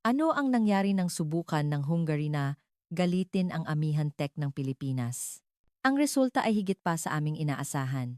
Ano ang nangyari ng subukan ng Hungary na galitin ang amihan tech ng Pilipinas? Ang resulta ay higit pa sa aming inaasahan.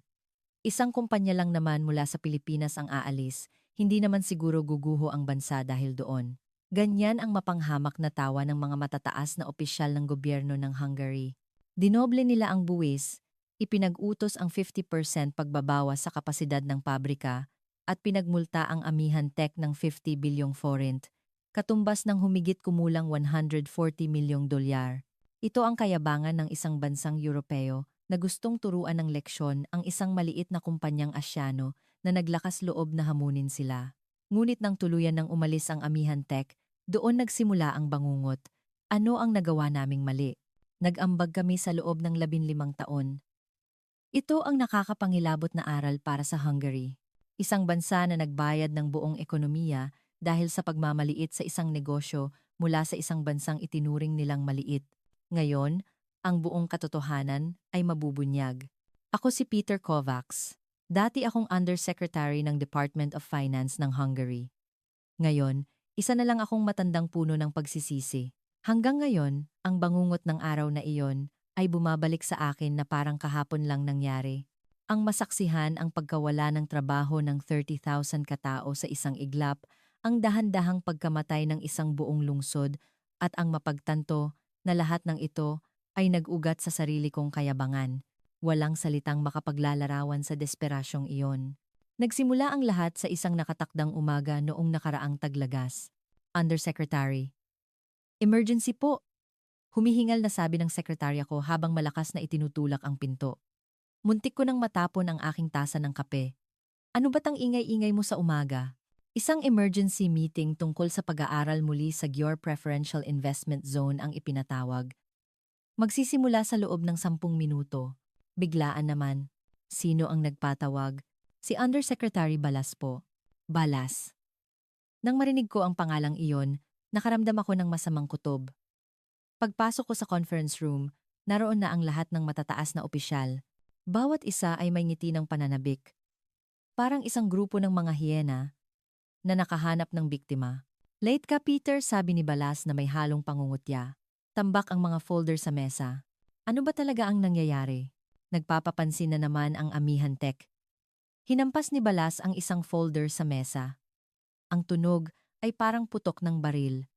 Isang kumpanya lang naman mula sa Pilipinas ang aalis, hindi naman siguro guguho ang bansa dahil doon. Ganyan ang mapanghamak na tawa ng mga matataas na opisyal ng gobyerno ng Hungary. Dinoble nila ang buwis, ipinag-utos ang 50% pagbabawas sa kapasidad ng pabrika, at pinagmulta ang amihan tech ng 50 bilyong forint, katumbas ng humigit kumulang 140 milyong dolyar. Ito ang kayabangan ng isang bansang Europeo na gustong turuan ng leksyon ang isang maliit na kumpanyang Asyano na naglakas loob na hamunin sila. Ngunit nang tuluyan ng umalis ang amihan tech, doon nagsimula ang bangungot. Ano ang nagawa naming mali? Nag-ambag kami sa loob ng 15 taon. Ito ang nakakapangilabot na aral para sa Hungary. Isang bansa na nagbayad ng buong ekonomiya dahil sa pagmamaliit sa isang negosyo mula sa isang bansang itinuring nilang maliit. Ngayon, ang buong katotohanan ay mabubunyag. Ako si Peter Kovacs. Dati akong Undersecretary ng Department of Finance ng Hungary. Ngayon, isa na lang akong matandang puno ng pagsisisi. Hanggang ngayon, ang bangungot ng araw na iyon ay bumabalik sa akin na parang kahapon lang nangyari. Ang masaksihan ang pagkawala ng trabaho ng 30,000 katao sa isang iglap, ang dahan-dahang pagkamatay ng isang buong lungsod, at ang mapagtanto na lahat ng ito ay nag-ugat sa sarili kong kayabangan. Walang salitang makapaglalarawan sa desperasyong iyon. Nagsimula ang lahat sa isang nakatakdang umaga noong nakaraang taglagas. Undersecretary. Emergency po! Humihingal na sabi ng sekretarya ko habang malakas na itinutulak ang pinto. Muntik ko nang matapon ang aking tasa ng kape. Ano ba't ang ingay-ingay mo sa umaga? Isang emergency meeting tungkol sa pag-aaral muli sa GYOR Preferential Investment Zone ang ipinatawag. Magsisimula sa loob ng 10 minuto. Biglaan naman. Sino ang nagpatawag? Si Undersecretary Balas po. Balas. Nang marinig ko ang pangalang iyon, nakaramdam ako ng masamang kutob. Pagpasok ko sa conference room, naroon na ang lahat ng matataas na opisyal. Bawat isa ay may ngiti ng pananabik. Parang isang grupo ng mga hiyena na nakahanap ng biktima. Late ka, Peter, sabi ni Balas na may halong pangungutya. Tambak ang mga folder sa mesa. Ano ba talaga ang nangyayari? Nagpapapansin na naman ang amihan tech. Hinampas ni Balas ang isang folder sa mesa. Ang tunog ay parang putok ng baril.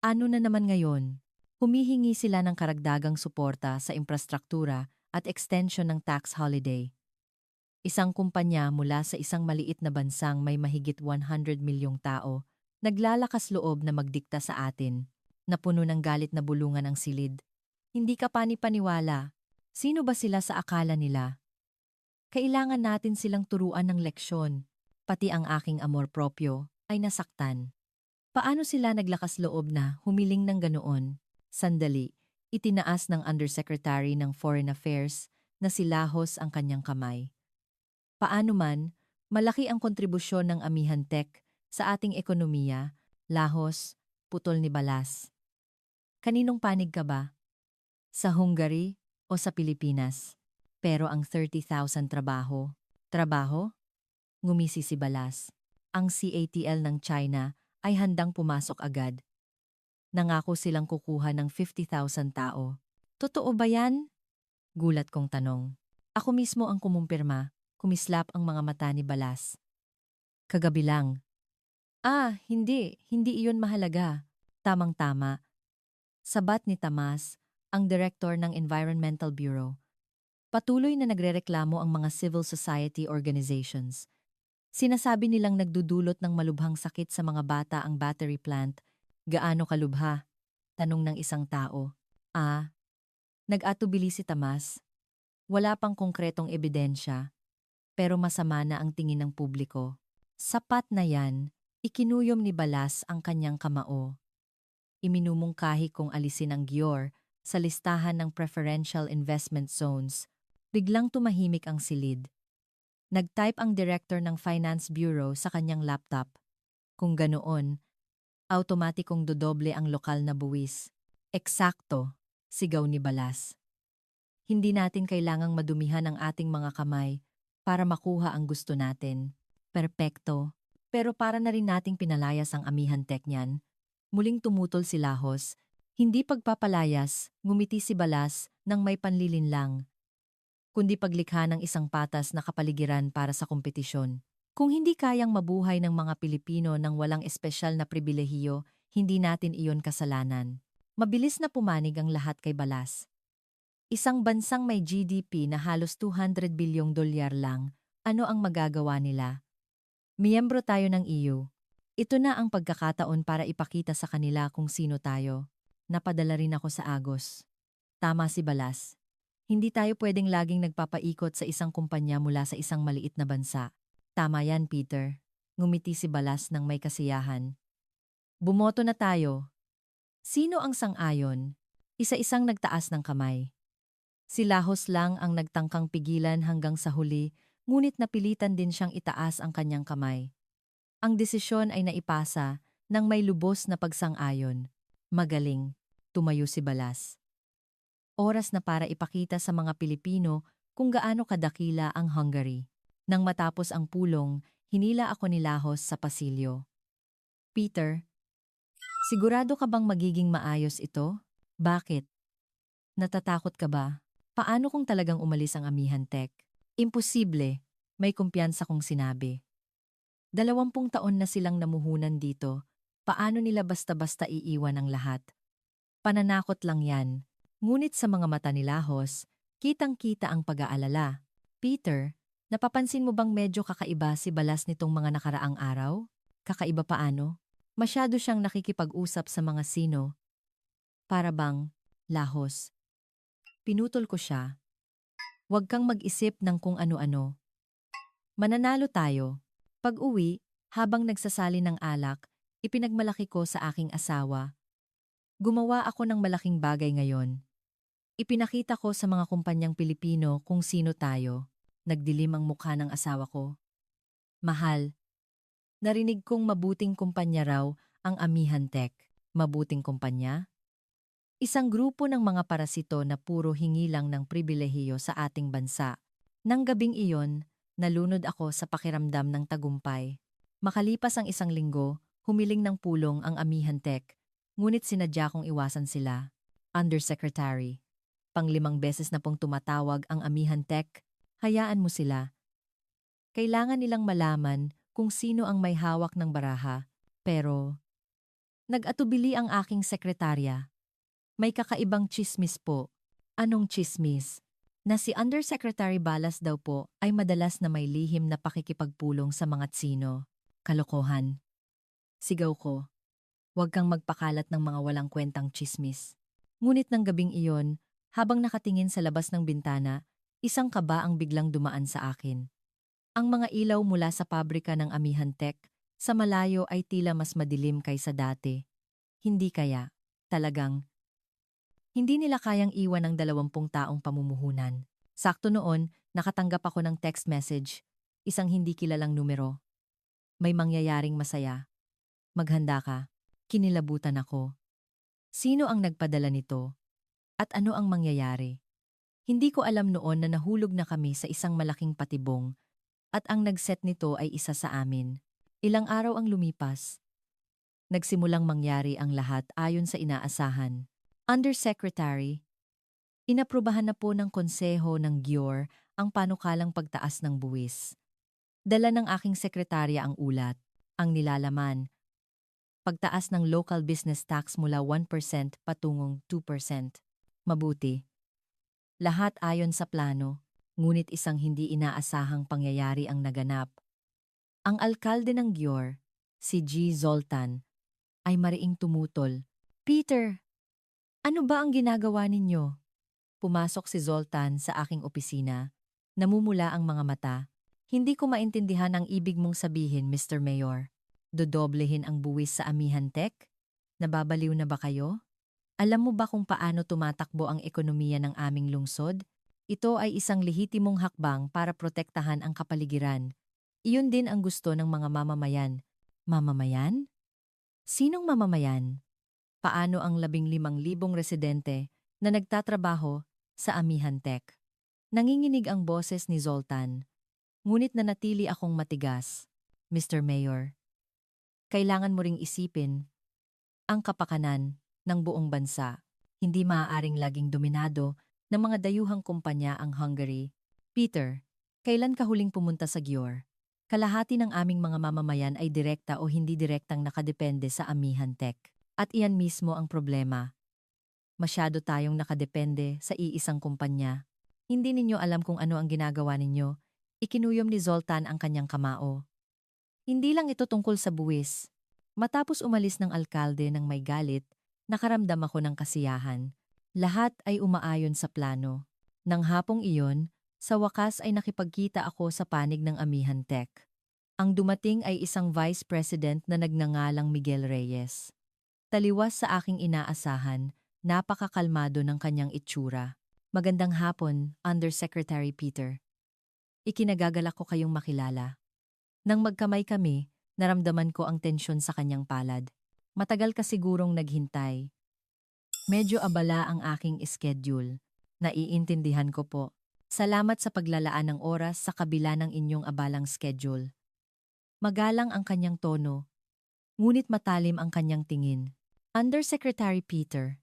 Ano na naman ngayon? Humihingi sila ng karagdagang suporta sa infrastruktura at extension ng tax holiday. Isang kumpanya mula sa isang maliit na bansang may mahigit 100 milyong tao, naglalakas loob na magdikta sa atin, na puno ng galit na bulungan ang silid. Hindi ka pani-paniwala. Sino ba sila sa akala nila? Kailangan natin silang turuan ng leksyon. Pati ang aking amor propio ay nasaktan. Paano sila naglakas loob na humiling ng ganoon? Sandali, itinaas ng Undersecretary ng Foreign Affairs na si Lahos ang kanyang kamay. Paano man, malaki ang kontribusyon ng amihan tech sa ating ekonomiya, Lahos, putol ni Balas. Kaninong panig ka ba? Sa Hungary o sa Pilipinas? Pero ang 30,000 trabaho. Trabaho? Ngumisi si Balas. Ang CATL ng China ay handang pumasok agad. Nangako silang kukuha ng 50,000 tao. Totoo ba yan? Gulat kong tanong. Ako mismo ang kumumpirma, kumislap ang mga mata ni Balas. Kagabi lang. Hindi iyon mahalaga. Tamang-tama. Sabat ni Tamas, ang direktor ng Environmental Bureau. Patuloy na nagrereklamo ang mga civil society organizations. Sinasabi nilang nagdudulot ng malubhang sakit sa mga bata ang battery plant. Gaano kalubha? Tanong ng isang tao. Nag-atubili si Tamas. Wala pang konkretong ebidensya, pero masama na ang tingin ng publiko. Sapat na yan, ikinuyom ni Balas ang kanyang kamao. Iminumungkahi kong alisin ang GYOR sa listahan ng Preferential Investment Zones. Biglang tumahimik ang silid. Nag-type ang director ng Finance Bureau sa kanyang laptop. Kung ganoon, automatikong dodoble ang lokal na buwis. Eksakto, sigaw ni Balas. Hindi natin kailangang madumihan ang ating mga kamay para makuha ang gusto natin. Perpekto. Pero para na rin nating pinalayas ang amihan tech niyan. Muling tumutol si Lahos. Hindi pagpapalayas, ngumiti si Balas nang may panlilinlang, kundi paglikha ng isang patas na kapaligiran para sa kompetisyon. Kung hindi kayang mabuhay ng mga Pilipino ng walang espesyal na pribilehiyo, hindi natin iyon kasalanan. Mabilis na pumanig ang lahat kay Balas. Isang bansang may GDP na halos 200 bilyong dolyar lang, ano ang magagawa nila? Miyembro tayo ng EU. Ito na ang pagkakataon para ipakita sa kanila kung sino tayo. Napadala rin ako sa Agos. Tama si Balas. Hindi tayo pwedeng laging nagpapaikot sa isang kumpanya mula sa isang maliit na bansa. Tama yan, Peter. Ngumiti si Balas ng may kasiyahan. Bumoto na tayo. Sino ang sang-ayon? Isa-isang nagtaas ng kamay. Si Lahos lang ang nagtangkang pigilan hanggang sa huli, ngunit napilitan din siyang itaas ang kanyang kamay. Ang desisyon ay naipasa nang may lubos na pagsang-ayon. Magaling, tumayo si Balas. Oras na para ipakita sa mga Pilipino kung gaano kadakila ang Hungary. Nang matapos ang pulong, hinila ako ni Lahos sa pasilyo. Peter, sigurado ka bang magiging maayos ito? Bakit? Natatakot ka ba? Paano kung talagang umalis ang Amihan Tech? Imposible, may kumpiyansa kong sinabi. 20 taon na silang namuhunan dito, paano nila basta-basta iiwan ang lahat? Pananakot lang yan, ngunit sa mga mata ni Lahos, kitang-kita ang pag-aalala. Peter, napapansin mo bang medyo kakaiba si Balas nitong mga nakaraang araw? Kakaiba paano? Masyado siyang nakikipag-usap sa mga sino. Para bang, Lahos. Pinutol ko siya. Huwag kang mag-isip ng kung ano-ano. Mananalo tayo. Pag-uwi, habang nagsasali ng alak, ipinagmalaki ko sa aking asawa. Gumawa ako ng malaking bagay ngayon. Ipinakita ko sa mga kumpanyang Pilipino kung sino tayo. Nagdilim ang mukha ng asawa ko. Mahal. Narinig kong mabuting kumpanya raw ang Amihan Tech. Mabuting kumpanya? Isang grupo ng mga parasito na puro hingi lang ng pribilehiyo sa ating bansa. Nang gabing iyon, nalunod ako sa pakiramdam ng tagumpay. Makalipas ang 1 linggo, humiling ng pulong ang Amihan Tech, ngunit sinadya kong iwasan sila. Undersecretary. 5 beses na pong tumatawag ang Amihan Tech, hayaan mo sila. Kailangan nilang malaman kung sino ang may hawak ng baraha, pero nag-atubili ang aking sekretarya. May kakaibang tsismis po. Anong tsismis? Na si Undersecretary Balas daw po ay madalas na may lihim na pakikipagpulong sa mga tsino. Kalokohan. Sigaw ko. Huwag kang magpakalat ng mga walang kwentang tsismis. Ngunit ng gabing iyon, habang nakatingin sa labas ng bintana, isang kaba ang biglang dumaan sa akin. Ang mga ilaw mula sa pabrika ng Amihan Tech sa malayo ay tila mas madilim kaysa dati. Hindi kaya, talagang, hindi nila kayang iwan ng 20 taong pamumuhunan. Sakto noon, nakatanggap ako ng text message, isang hindi kilalang numero. May mangyayaring masaya. Maghanda ka. Kinilabutan ako. Sino ang nagpadala nito? At ano ang mangyayari? Hindi ko alam noon na nahulog na kami sa isang malaking patibong at ang nagset nito ay isa sa amin. Ilang araw ang lumipas. Nagsimulang mangyari ang lahat ayon sa inaasahan. Undersecretary, inaprubahan na po ng konseho ng GYOR ang panukalang pagtaas ng buwis. Dala ng aking sekretarya ang ulat, ang nilalaman, pagtaas ng local business tax mula 1% patungong 2%. Mabuti. Lahat ayon sa plano, ngunit isang hindi inaasahang pangyayari ang naganap. Ang alkalde ng GYOR, si G. Zoltan, ay mariing tumutol. Peter! Ano ba ang ginagawa ninyo? Pumasok si Zoltan sa aking opisina. Namumula ang mga mata. Hindi ko maintindihan ang ibig mong sabihin, Mr. Mayor. Dodoblehin ang buwis sa Amihan Tech? Nababaliw na ba kayo? Alam mo ba kung paano tumatakbo ang ekonomiya ng aming lungsod? Ito ay isang lehitimong hakbang para protektahan ang kapaligiran. Iyon din ang gusto ng mga mamamayan. Mamamayan? Sinong mamamayan? Paano ang 15,000 residente na nagtatrabaho sa Amihan Tech? Nanginginig ang boses ni Zoltan, ngunit nanatili akong matigas. Mr. Mayor, kailangan mo ring isipin, ang kapakanan ng buong bansa. Hindi maaaring laging dominado ng mga dayuhang kumpanya ang Hungary. Peter, kailan ka huling pumunta sa Győr? Kalahati ng aming mga mamamayan ay direkta o hindi direktang nakadepende sa Amihan Tech. At iyan mismo ang problema. Masyado tayong nakadepende sa iisang kumpanya. Hindi ninyo alam kung ano ang ginagawa ninyo. Ikinuyom ni Zoltan ang kanyang kamao. Hindi lang ito tungkol sa buwis. Matapos umalis ng alkalde ng may galit, nakaramdam ako ng kasiyahan. Lahat ay umaayon sa plano. Nang hapong iyon, sa wakas ay nakipagkita ako sa panig ng Amihan Tech. Ang dumating ay isang vice president na nagngangalang Miguel Reyes. Taliwas sa aking inaasahan, napakakalmado ng kanyang itsura. Magandang hapon, Undersecretary Peter. Ikinagagalak ko kayong makilala. Nang magkamay kami, naramdaman ko ang tensyon sa kanyang palad. Matagal ka sigurong naghintay. Medyo abala ang aking schedule. Naiintindihan ko po. Salamat sa paglalaan ng oras sa kabila ng inyong abalang schedule. Magalang ang kanyang tono, ngunit matalim ang kanyang tingin. Undersecretary Peter,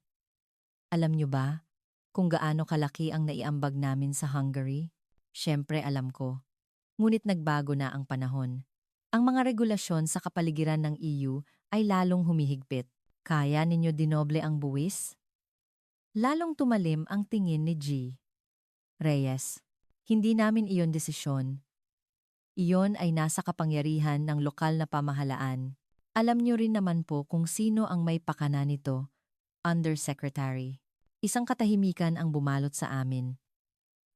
alam niyo ba kung gaano kalaki ang naiambag namin sa Hungary? Siyempre alam ko. Ngunit nagbago na ang panahon. Ang mga regulasyon sa kapaligiran ng EU ay lalong humihigpit. Kaya ninyo dinoble ang buwis? Lalong tumalim ang tingin ni G. Reyes. Hindi namin iyon desisyon. Iyon ay nasa kapangyarihan ng lokal na pamahalaan. Alam niyo rin naman po kung sino ang may pakana nito, Undersecretary. Isang katahimikan ang bumalot sa amin.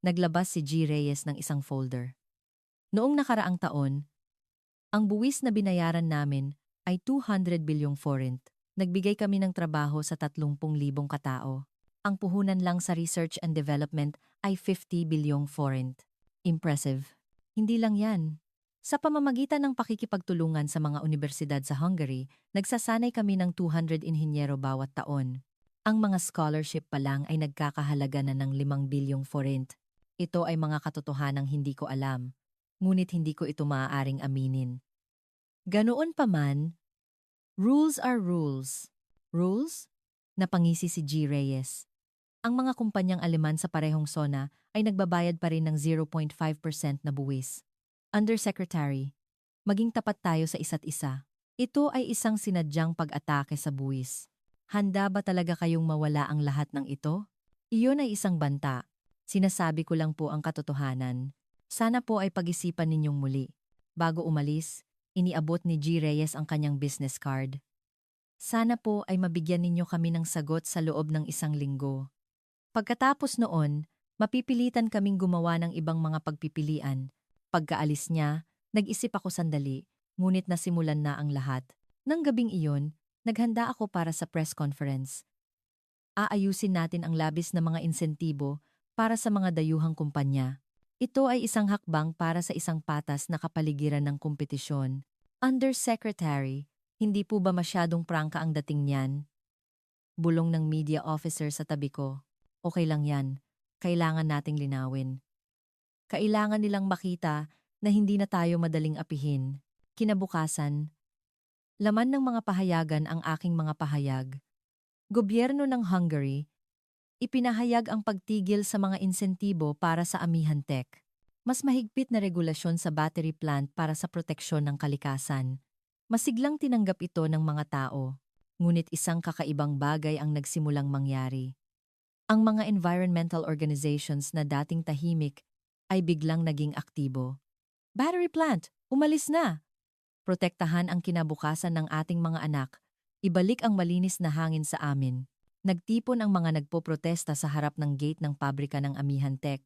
Naglabas si G. Reyes ng isang folder. Noong nakaraang taon, ang buwis na binayaran namin ay 200 bilyong forint. Nagbigay kami ng trabaho sa 30,000 katao. Ang puhunan lang sa research and development ay 50 bilyong forint. Impressive. Hindi lang yan. Sa pamamagitan ng pakikipagtulungan sa mga universidad sa Hungary, nagsasanay kami ng 200 inhinyero bawat taon. Ang mga scholarship pa lang ay nagkakahalaga na ng 5 bilyong forint. Ito ay mga katotohanang hindi ko alam, ngunit hindi ko ito maaaring aminin. Ganoon pa man, rules are rules. Rules? Napangisi si G. Reyes. Ang mga kumpanyang Aleman sa parehong zona ay nagbabayad pa rin ng 0.5% na buwis. Undersecretary, maging tapat tayo sa isa't isa. Ito ay isang sinadyang pag-atake sa buwis. Handa ba talaga kayong mawala ang lahat ng ito? Iyon ay isang banta. Sinasabi ko lang po ang katotohanan. Sana po ay pag-isipan ninyong muli. Bago umalis, iniabot ni G. Reyes ang kanyang business card. Sana po ay mabigyan ninyo kami ng sagot sa loob ng 1 linggo. Pagkatapos noon, mapipilitan kaming gumawa ng ibang mga pagpipilian. Pagkaalis niya, nag-isip ako sandali, ngunit nasimulan na ang lahat. Nang gabing iyon, naghanda ako para sa press conference. Aayusin natin ang labis na mga insentibo para sa mga dayuhang kumpanya. Ito ay isang hakbang para sa isang patas na kapaligiran ng kompetisyon. Undersecretary, hindi po ba masyadong prangka ang dating niyan? Bulong ng media officer sa tabi ko. Okay lang yan. Kailangan nating linawin. Kailangan nilang makita na hindi na tayo madaling apihin. Kinabukasan, laman ng mga pahayagan ang aking mga pahayag. Gobyerno ng Hungary, ipinahayag ang pagtigil sa mga insentibo para sa Amihan Tech. Mas mahigpit na regulasyon sa battery plant para sa proteksyon ng kalikasan. Masiglang tinanggap ito ng mga tao, ngunit isang kakaibang bagay ang nagsimulang mangyari. Ang mga environmental organizations na dating tahimik ay biglang naging aktibo. Battery plant, umalis na! Protektahan ang kinabukasan ng ating mga anak. Ibalik ang malinis na hangin sa amin. Nagtipon ang mga nagpoprotesta sa harap ng gate ng pabrika ng Amihan Tech.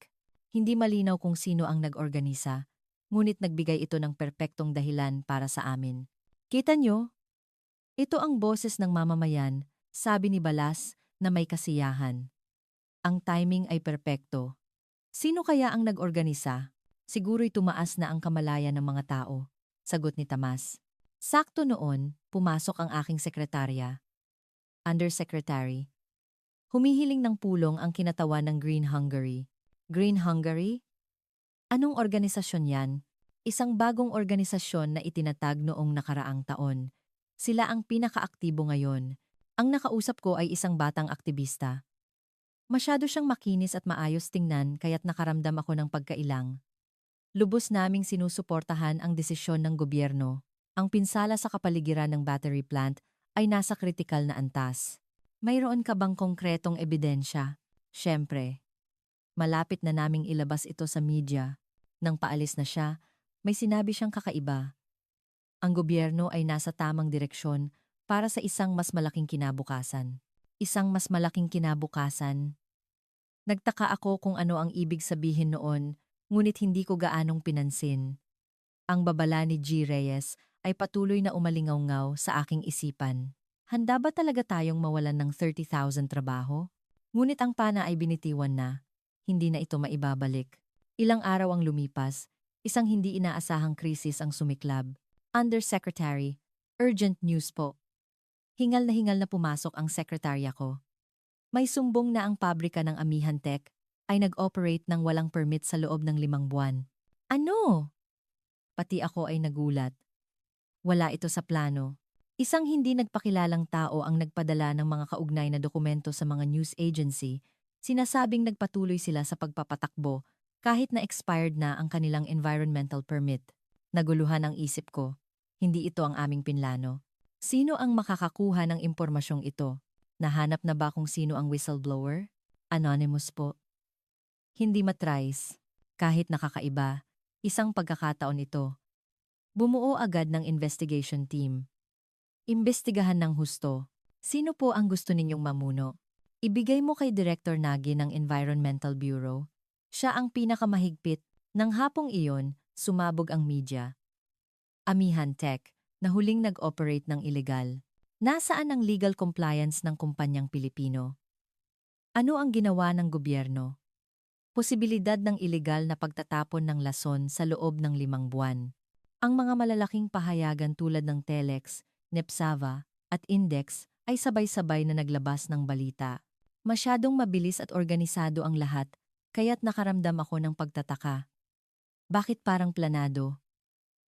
Hindi malinaw kung sino ang nag-organisa, ngunit nagbigay ito ng perpektong dahilan para sa amin. Kita nyo? Ito ang boses ng mamamayan, sabi ni Balas na may kasiyahan. Ang timing ay perpekto. Sino kaya ang nag-organisa? Siguro'y tumaas na ang kamalayan ng mga tao, sagot ni Tamas. Sakto noon, pumasok ang aking sekretarya. Undersecretary. Humihiling ng pulong ang kinatawan ng Green Hungary. Green Hungary? Anong organisasyon yan? Isang bagong organisasyon na itinatag noong nakaraang taon. Sila ang pinakaaktibo ngayon. Ang nakausap ko ay isang batang aktivista. Masyado siyang makinis at maayos tingnan kaya't nakaramdam ako ng pagkailang. Lubos naming sinusuportahan ang desisyon ng gobyerno. Ang pinsala sa kapaligiran ng battery plant ay nasa kritikal na antas. Mayroon ka bang konkretong ebidensya? Siyempre, malapit na naming ilabas ito sa media. Nang paalis na siya, may sinabi siyang kakaiba. Ang gobyerno ay nasa tamang direksyon para sa isang mas malaking kinabukasan. Isang mas malaking kinabukasan. Nagtaka ako kung ano ang ibig sabihin noon, ngunit hindi ko gaanong pinansin. Ang babala ni G. Reyes ay patuloy na umalingaw-ngaw sa aking isipan. Handa ba talaga tayong mawalan ng 30,000 trabaho? Ngunit ang pana ay binitiwan na. Hindi na ito maibabalik. Ilang araw ang lumipas, isang hindi inaasahang krisis ang sumiklab. Undersecretary, urgent news po. Hingal na pumasok ang sekretarya ko. May sumbong na ang pabrika ng Amihan Tech ay nag-operate ng walang permit sa loob ng 5 buwan. Ano? Pati ako ay nagulat. Wala ito sa plano. Isang hindi nagpakilalang tao ang nagpadala ng mga kaugnay na dokumento sa mga news agency, sinasabing nagpatuloy sila sa pagpapatakbo kahit na expired na ang kanilang environmental permit. Naguluhan ang isip ko. Hindi ito ang aming pinlano. Sino ang makakakuha ng impormasyong ito? Nahanap na ba kung sino ang whistleblower? Anonymous po. Hindi matrace. Kahit nakakaiba, isang pagkakataon ito. Bumuo agad ng investigation team. Imbestigahan ng husto. Sino po ang gusto ninyong mamuno? Ibigay mo kay Director Nagy ng Environmental Bureau. Siya ang pinakamahigpit. Nang hapong iyon, sumabog ang media. Amihan Tech, na huling nag-operate ng ilegal. Nasaan ang legal compliance ng kumpanyang Pilipino? Ano ang ginawa ng gobyerno? Posibilidad ng ilegal na pagtatapon ng lason sa loob ng 5 buwan. Ang mga malalaking pahayagan tulad ng Telex, Nepsava, at Index ay sabay-sabay na naglabas ng balita. Masyadong mabilis at organisado ang lahat, kaya't nakaramdam ako ng pagtataka. Bakit parang planado?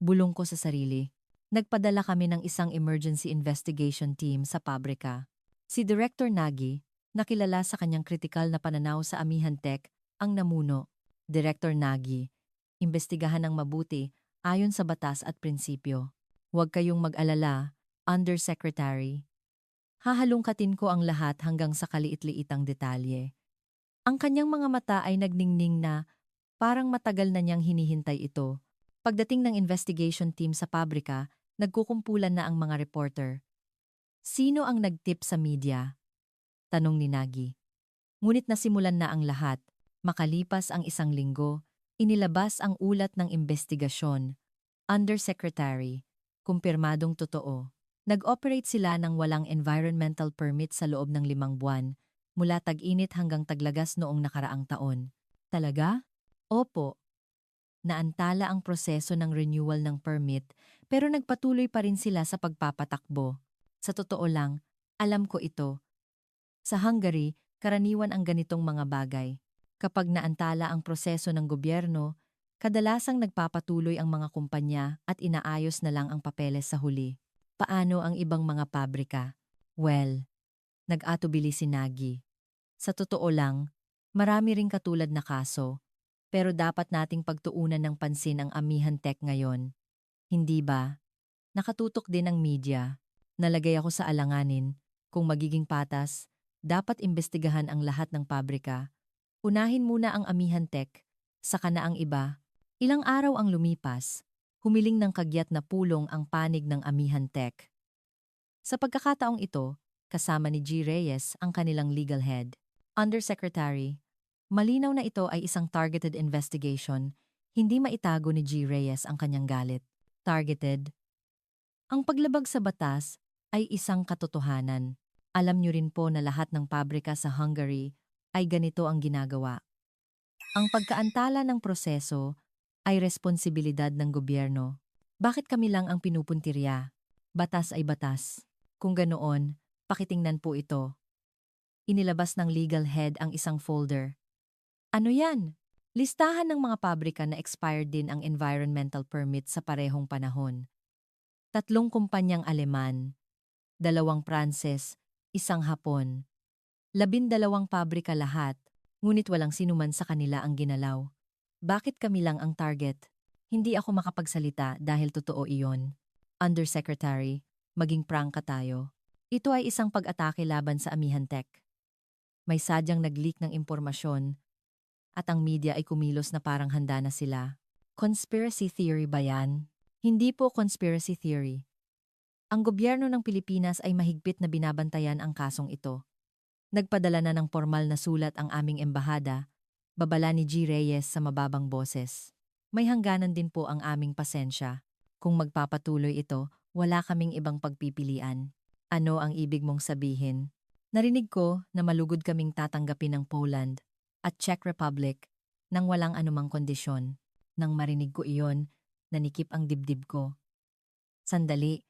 Bulong ko sa sarili. Nagpadala kami ng isang emergency investigation team sa pabrika. Si Director Nagy, nakilala sa kanyang kritikal na pananaw sa Amihan Tech, ang namuno. Director Nagy, imbestigahan ng mabuti ayon sa batas at prinsipyo. Huwag kayong mag-alala, Undersecretary. Hahalungkatin ko ang lahat hanggang sa kaliit-liitang detalye. Ang kanyang mga mata ay nagningning na parang matagal na niyang hinihintay ito. Pagdating ng investigation team sa pabrika, nagkukumpulan na ang mga reporter. Sino ang nag-tip sa media? Tanong ni Nagy. Ngunit nasimulan na ang lahat. Makalipas ang 1 linggo, inilabas ang ulat ng investigasyon. Undersecretary, kumpirmadong totoo. Nag-operate sila ng walang environmental permit sa loob ng 5 buwan, mula tag-init hanggang taglagas noong nakaraang taon. Talaga? Opo. Naantala ang proseso ng renewal ng permit pero nagpatuloy pa rin sila sa pagpapatakbo. Sa totoo lang, alam ko ito. Sa Hungary, karaniwan ang ganitong mga bagay. Kapag naantala ang proseso ng gobyerno, kadalasang nagpapatuloy ang mga kumpanya at inaayos na lang ang papeles sa huli. Paano ang ibang mga pabrika? Well, nag-atubili si Nagy. Sa totoo lang, marami ring katulad na kaso, pero dapat nating pagtuunan ng pansin ang Amihan Tech ngayon. Hindi ba? Nakatutok din ang media. Nalagay ako sa alanganin. Kung magiging patas, dapat imbestigahan ang lahat ng pabrika. Unahin muna ang Amihan Tech, saka na ang iba. Ilang araw ang lumipas, humiling ng kagyat na pulong ang panig ng Amihan Tech. Sa pagkakataong ito, kasama ni G. Reyes ang kanilang legal head. Undersecretary, malinaw na ito ay isang targeted investigation, hindi maitago ni G. Reyes ang kanyang galit. Targeted? Ang paglabag sa batas ay isang katotohanan. Alam niyo rin po na lahat ng pabrika sa Hungary ay ganito ang ginagawa. Ang pagkaantala ng proseso ay responsibilidad ng gobyerno. Bakit kami lang ang pinupuntirya? Batas ay batas. Kung ganoon, pakitingnan po ito. Inilabas ng legal head ang isang folder. Ano yan? Listahan ng mga pabrika na expired din ang environmental permit sa parehong panahon. 3 kumpanyang Aleman, 2 Pranses, Isang hapon. 12 pabrika lahat, ngunit walang sinuman sa kanila ang ginalaw. Bakit kami lang ang target? Hindi ako makapagsalita dahil totoo iyon. Undersecretary, maging prangka tayo. Ito ay isang pag-atake laban sa Amihan Tech. May sadyang nag-leak ng impormasyon at ang media ay kumilos na parang handa na sila. Conspiracy theory ba yan? Hindi po conspiracy theory. Ang gobyerno ng Pilipinas ay mahigpit na binabantayan ang kasong ito. Nagpadala na ng formal na sulat ang aming embahada, babala ni G. Reyes sa mababang boses. May hangganan din po ang aming pasensya. Kung magpapatuloy ito, wala kaming ibang pagpipilian. Ano ang ibig mong sabihin? Narinig ko na malugod kaming tatanggapin ng Poland at Czech Republic nang walang anumang kondisyon. Nang marinig ko iyon, nanikip ang dibdib ko. Sandali.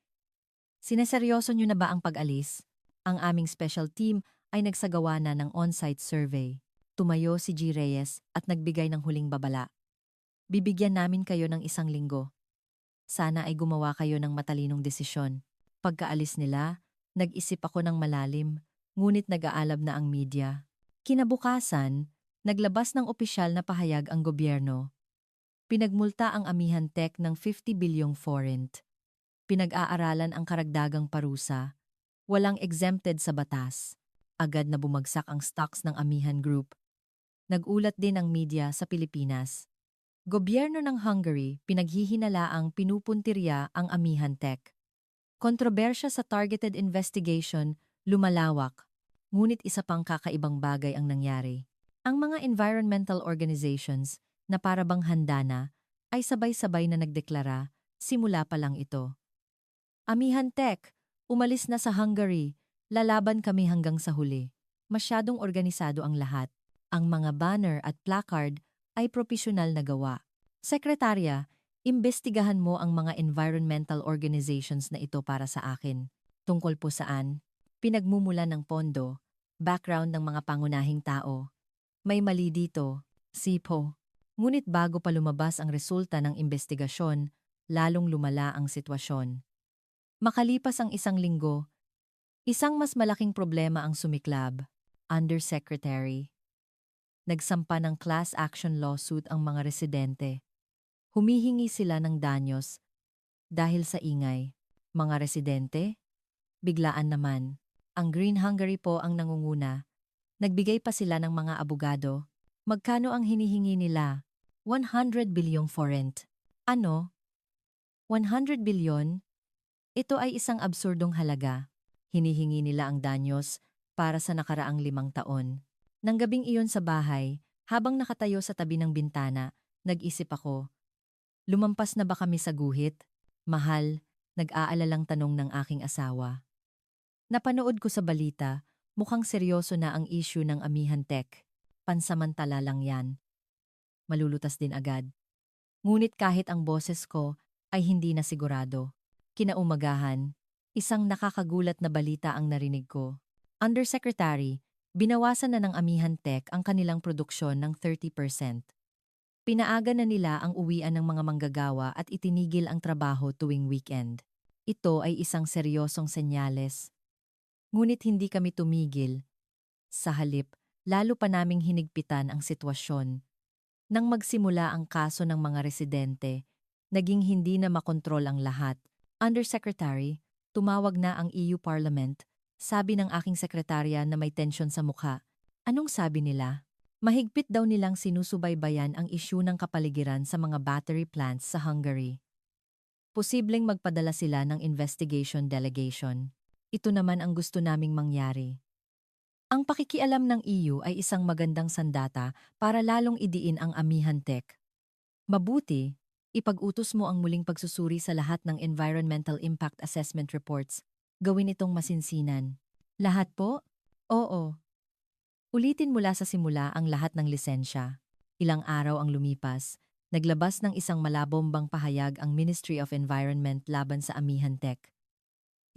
Sineseryoso niyo na ba ang pag-alis? Ang aming special team ay nagsagawa na ng on-site survey. Tumayo si G. Reyes at nagbigay ng huling babala. Bibigyan namin kayo ng 1 linggo. Sana ay gumawa kayo ng matalinong desisyon. Pagkaalis nila, nag-isip ako ng malalim, ngunit nag-aalab na ang media. Kinabukasan, naglabas ng opisyal na pahayag ang gobyerno. Pinagmulta ang Amihan Tech ng 50 bilyong forint. Pinag-aaralan ang karagdagang parusa. Walang exempted sa batas. Agad na bumagsak ang stocks ng Amihan Group. Nag-ulat din ang media sa Pilipinas. Gobyerno ng Hungary pinaghihinalaang pinupuntirya ang Amihan Tech. Kontrobersya sa targeted investigation lumalawak, ngunit isa pang kakaibang bagay ang nangyari. Ang mga environmental organizations na parabang handa na ay sabay-sabay na nagdeklara, simula pa lang ito. Amihan Tech, umalis na sa Hungary, lalaban kami hanggang sa huli. Masyadong organisado ang lahat. Ang mga banner at placard ay propesyonal na gawa. Sekretarya, imbestigahan mo ang mga environmental organizations na ito para sa akin. Tungkol po saan? Pinagmumulan ng pondo, background ng mga pangunahing tao. May mali dito, SIPO. Ngunit bago pa lumabas ang resulta ng investigasyon, lalong lumala ang sitwasyon. Makalipas ang 1 linggo, isang mas malaking problema ang sumiklab, Undersecretary. Nagsampa ng class action lawsuit ang mga residente. Humihingi sila ng danyos dahil sa ingay. Mga residente? Biglaan naman. Ang Green Hungary po ang nangunguna. Nagbigay pa sila ng mga abogado. Magkano ang hinihingi nila? 100 bilyong forint. Ano? 100 bilyon? Ito ay isang absurdong halaga. Hinihingi nila ang danyos para sa nakaraang 5 taon. Nang gabing iyon sa bahay, habang nakatayo sa tabi ng bintana, nag-isip ako. Lumampas na ba kami sa guhit? Mahal, nag-aalalang tanong ng aking asawa. Napanood ko sa balita, mukhang seryoso na ang issue ng Amihan Tech. Pansamantala lang yan. Malulutas din agad. Ngunit kahit ang boses ko ay hindi na sigurado. Kinaumagahan, isang nakakagulat na balita ang narinig ko. Undersecretary, binawasan na ng Amihan Tech ang kanilang produksyon ng 30%. Pinaaga na nila ang uwian ng mga manggagawa at itinigil ang trabaho tuwing weekend. Ito ay isang seryosong senyales. Ngunit hindi kami tumigil. Sa halip, lalo pa naming hinigpitan ang sitwasyon. Nang magsimula ang kaso ng mga residente, naging hindi na makontrol ang lahat. Undersecretary, tumawag na ang EU Parliament. Sabi ng aking sekretarya na may tensyon sa mukha. Anong sabi nila? Mahigpit daw nilang sinusubaybayan ang isyu ng kapaligiran sa mga battery plants sa Hungary. Posibleng magpadala sila ng investigation delegation. Ito naman ang gusto naming mangyari. Ang pakikialam ng EU ay isang magandang sandata para lalong idiin ang Amihan Tech. Mabuti, ipag-utos mo ang muling pagsusuri sa lahat ng environmental impact assessment reports. Gawin itong masinsinan. Lahat po? Oo. Ulitin mula sa simula ang lahat ng lisensya. Ilang araw ang lumipas, naglabas ng isang malabombang pahayag ang Ministry of Environment laban sa Amihan Tech.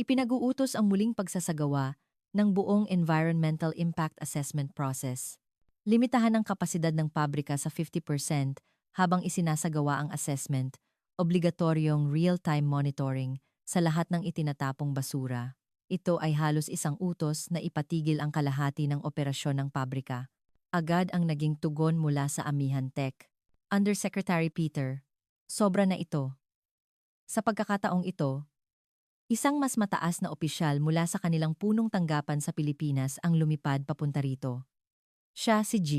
Ipinag-uutos ang muling pagsasagawa ng buong environmental impact assessment process. Limitahan ang kapasidad ng pabrika sa 50% habang isinasagawa ang assessment, obligatoryong real-time monitoring sa lahat ng itinatapong basura. Ito ay halos isang utos na ipatigil ang kalahati ng operasyon ng pabrika. Agad ang naging tugon mula sa Amihan Tech. Undersecretary Peter, sobra na ito. Sa pagkakataong ito, isang mas mataas na opisyal mula sa kanilang punong tanggapan sa Pilipinas ang lumipad papunta rito. Siya si G.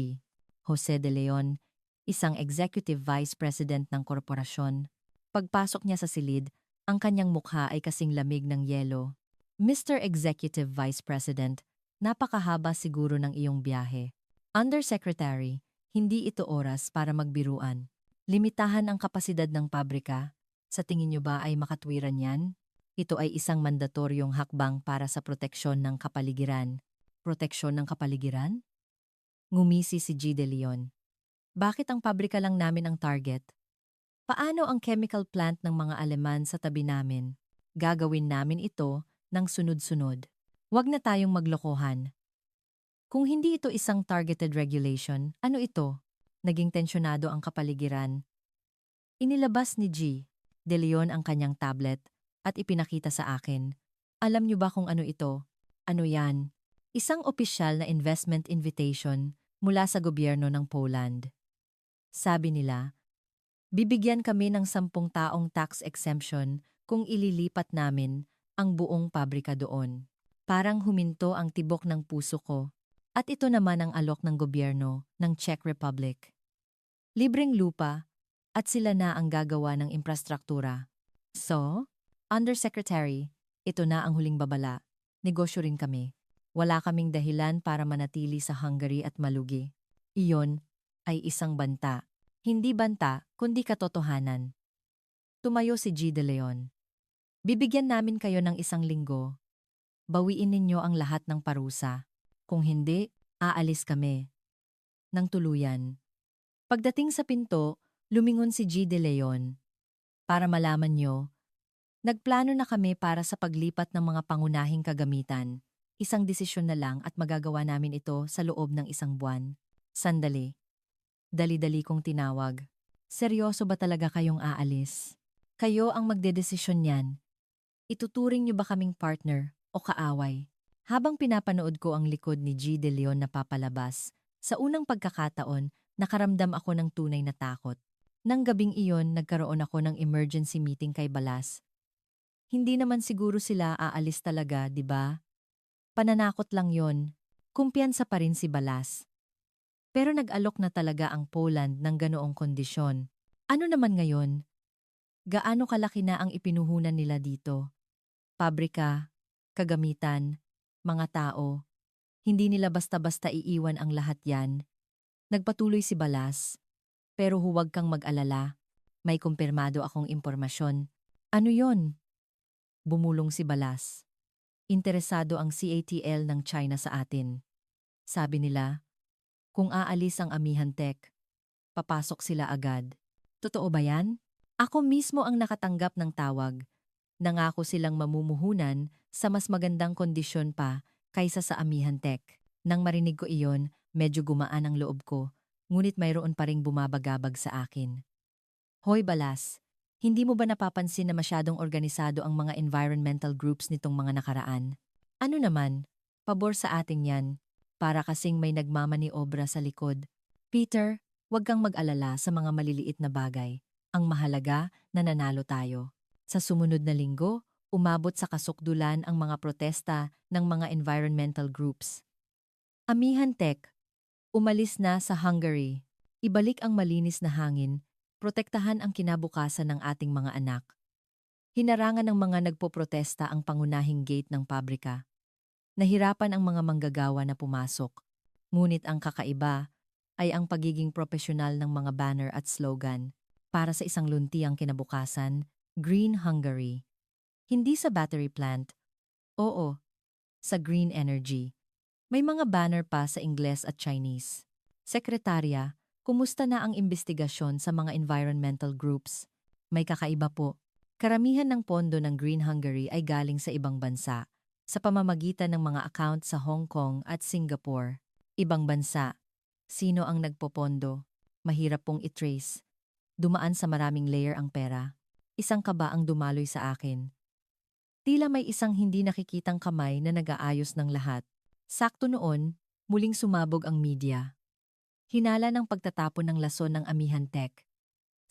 Jose De Leon, isang executive vice president ng korporasyon. Pagpasok niya sa silid, ang kanyang mukha ay kasing lamig ng yelo. Mr. Executive Vice President, napakahaba siguro ng iyong biyahe. Undersecretary, hindi ito oras para magbiruan. Limitahan ang kapasidad ng pabrika. Sa tingin niyo ba ay makatwiran yan? Ito ay isang mandatoryong hakbang para sa proteksyon ng kapaligiran. Proteksyon ng kapaligiran? Ngumisi si G. De Leon. Bakit ang pabrika lang namin ang target? Paano ang chemical plant ng mga Aleman sa tabi namin? Gagawin namin ito ng sunod-sunod. Huwag na tayong maglokohan. Kung hindi ito isang targeted regulation, ano ito? Naging tensyonado ang kapaligiran. Inilabas ni G. De Leon ang kanyang tablet at ipinakita sa akin. Alam niyo ba kung ano ito? Ano yan? Isang opisyal na investment invitation mula sa gobyerno ng Poland. Sabi nila, bibigyan kami ng 10 taong tax exemption kung ililipat namin ang buong pabrika doon. Parang huminto ang tibok ng puso ko. At ito naman ang alok ng gobyerno ng Czech Republic. Libreng lupa at sila na ang gagawa ng infrastruktura. So, Undersecretary, ito na ang huling babala. Negosyo rin kami. Wala kaming dahilan para manatili sa Hungary at malugi. Iyon ay isang banta. Hindi banta, kundi katotohanan. Tumayo si G. De Leon. Bibigyan namin kayo ng 1 linggo. Bawiin ninyo ang lahat ng parusa. Kung hindi, aalis kami. Nang tuluyan. Pagdating sa pinto, lumingon si G. De Leon. Para malaman nyo, nagplano na kami para sa paglipat ng mga pangunahing kagamitan. Isang desisyon na lang at magagawa namin ito sa loob ng 1 buwan. Sandali. Dali-dali kong tinawag. Seryoso ba talaga kayong aalis? Kayo ang magdedesisyon niyan. Ituturing niyo ba kaming partner o kaaway? Habang pinapanood ko ang likod ni G. De Leon na papalabas, sa unang pagkakataon, nakaramdam ako ng tunay na takot. Nang gabing iyon, nagkaroon ako ng emergency meeting kay Balas. Hindi naman siguro sila aalis talaga, di ba? Pananakot lang yon. Kumpiyansa pa rin si Balas. Pero nag-alok na talaga ang Poland ng ganoong kondisyon. Ano naman ngayon? Gaano kalaki na ang ipinuhunan nila dito? Pabrika, kagamitan, mga tao. Hindi nila basta-basta iiwan ang lahat yan. Nagpatuloy si Balas. Pero huwag kang mag-alala. May kumpirmado akong impormasyon. Ano yon? Bumulong si Balas. Interesado ang CATL ng China sa atin. Sabi nila, kung aalis ang Amihan Tech, papasok sila agad. Totoo ba yan? Ako mismo ang nakatanggap ng tawag. Nangako silang mamumuhunan sa mas magandang kondisyon pa kaysa sa Amihan Tech. Nang marinig ko iyon, medyo gumaan ang loob ko, ngunit mayroon pa ring bumabagabag sa akin. Hoy Balas, hindi mo ba napapansin na masyadong organisado ang mga environmental groups nitong mga nakaraan? Ano naman, pabor sa atin yan, para kasing may nagmamaniobra sa likod. Peter, huwag kang mag-alala sa mga maliliit na bagay. Ang mahalaga, nananalo tayo. Sa sumunod na linggo, umabot sa kasukdulan ang mga protesta ng mga environmental groups. Amihan Tech, umalis na sa Hungary. Ibalik ang malinis na hangin, protektahan ang kinabukasan ng ating mga anak. Hinarangan ng mga nagpoprotesta ang pangunahing gate ng pabrika. Nahirapan ang mga manggagawa na pumasok. Ngunit ang kakaiba ay ang pagiging profesional ng mga banner at slogan para sa isang luntiang kinabukasan, Green Hungary. Hindi sa battery plant. Oo, sa green energy. May mga banner pa sa Ingles at Chinese. Sekretarya, kumusta na ang investigasyon sa mga environmental groups? May kakaiba po. Karamihan ng pondo ng Green Hungary ay galing sa ibang bansa, sa pamamagitan ng mga account sa Hong Kong at Singapore. Ibang bansa. Sino ang nagpopondo? Mahirap pong i-trace. Dumaan sa maraming layer ang pera. Isang kaba ang dumaloy sa akin. Tila may isang hindi nakikitang kamay na nag-aayos ng lahat. Sakto noon, muling sumabog ang media. Hinala ng pagtatapon ng lason ng Amihan Tech.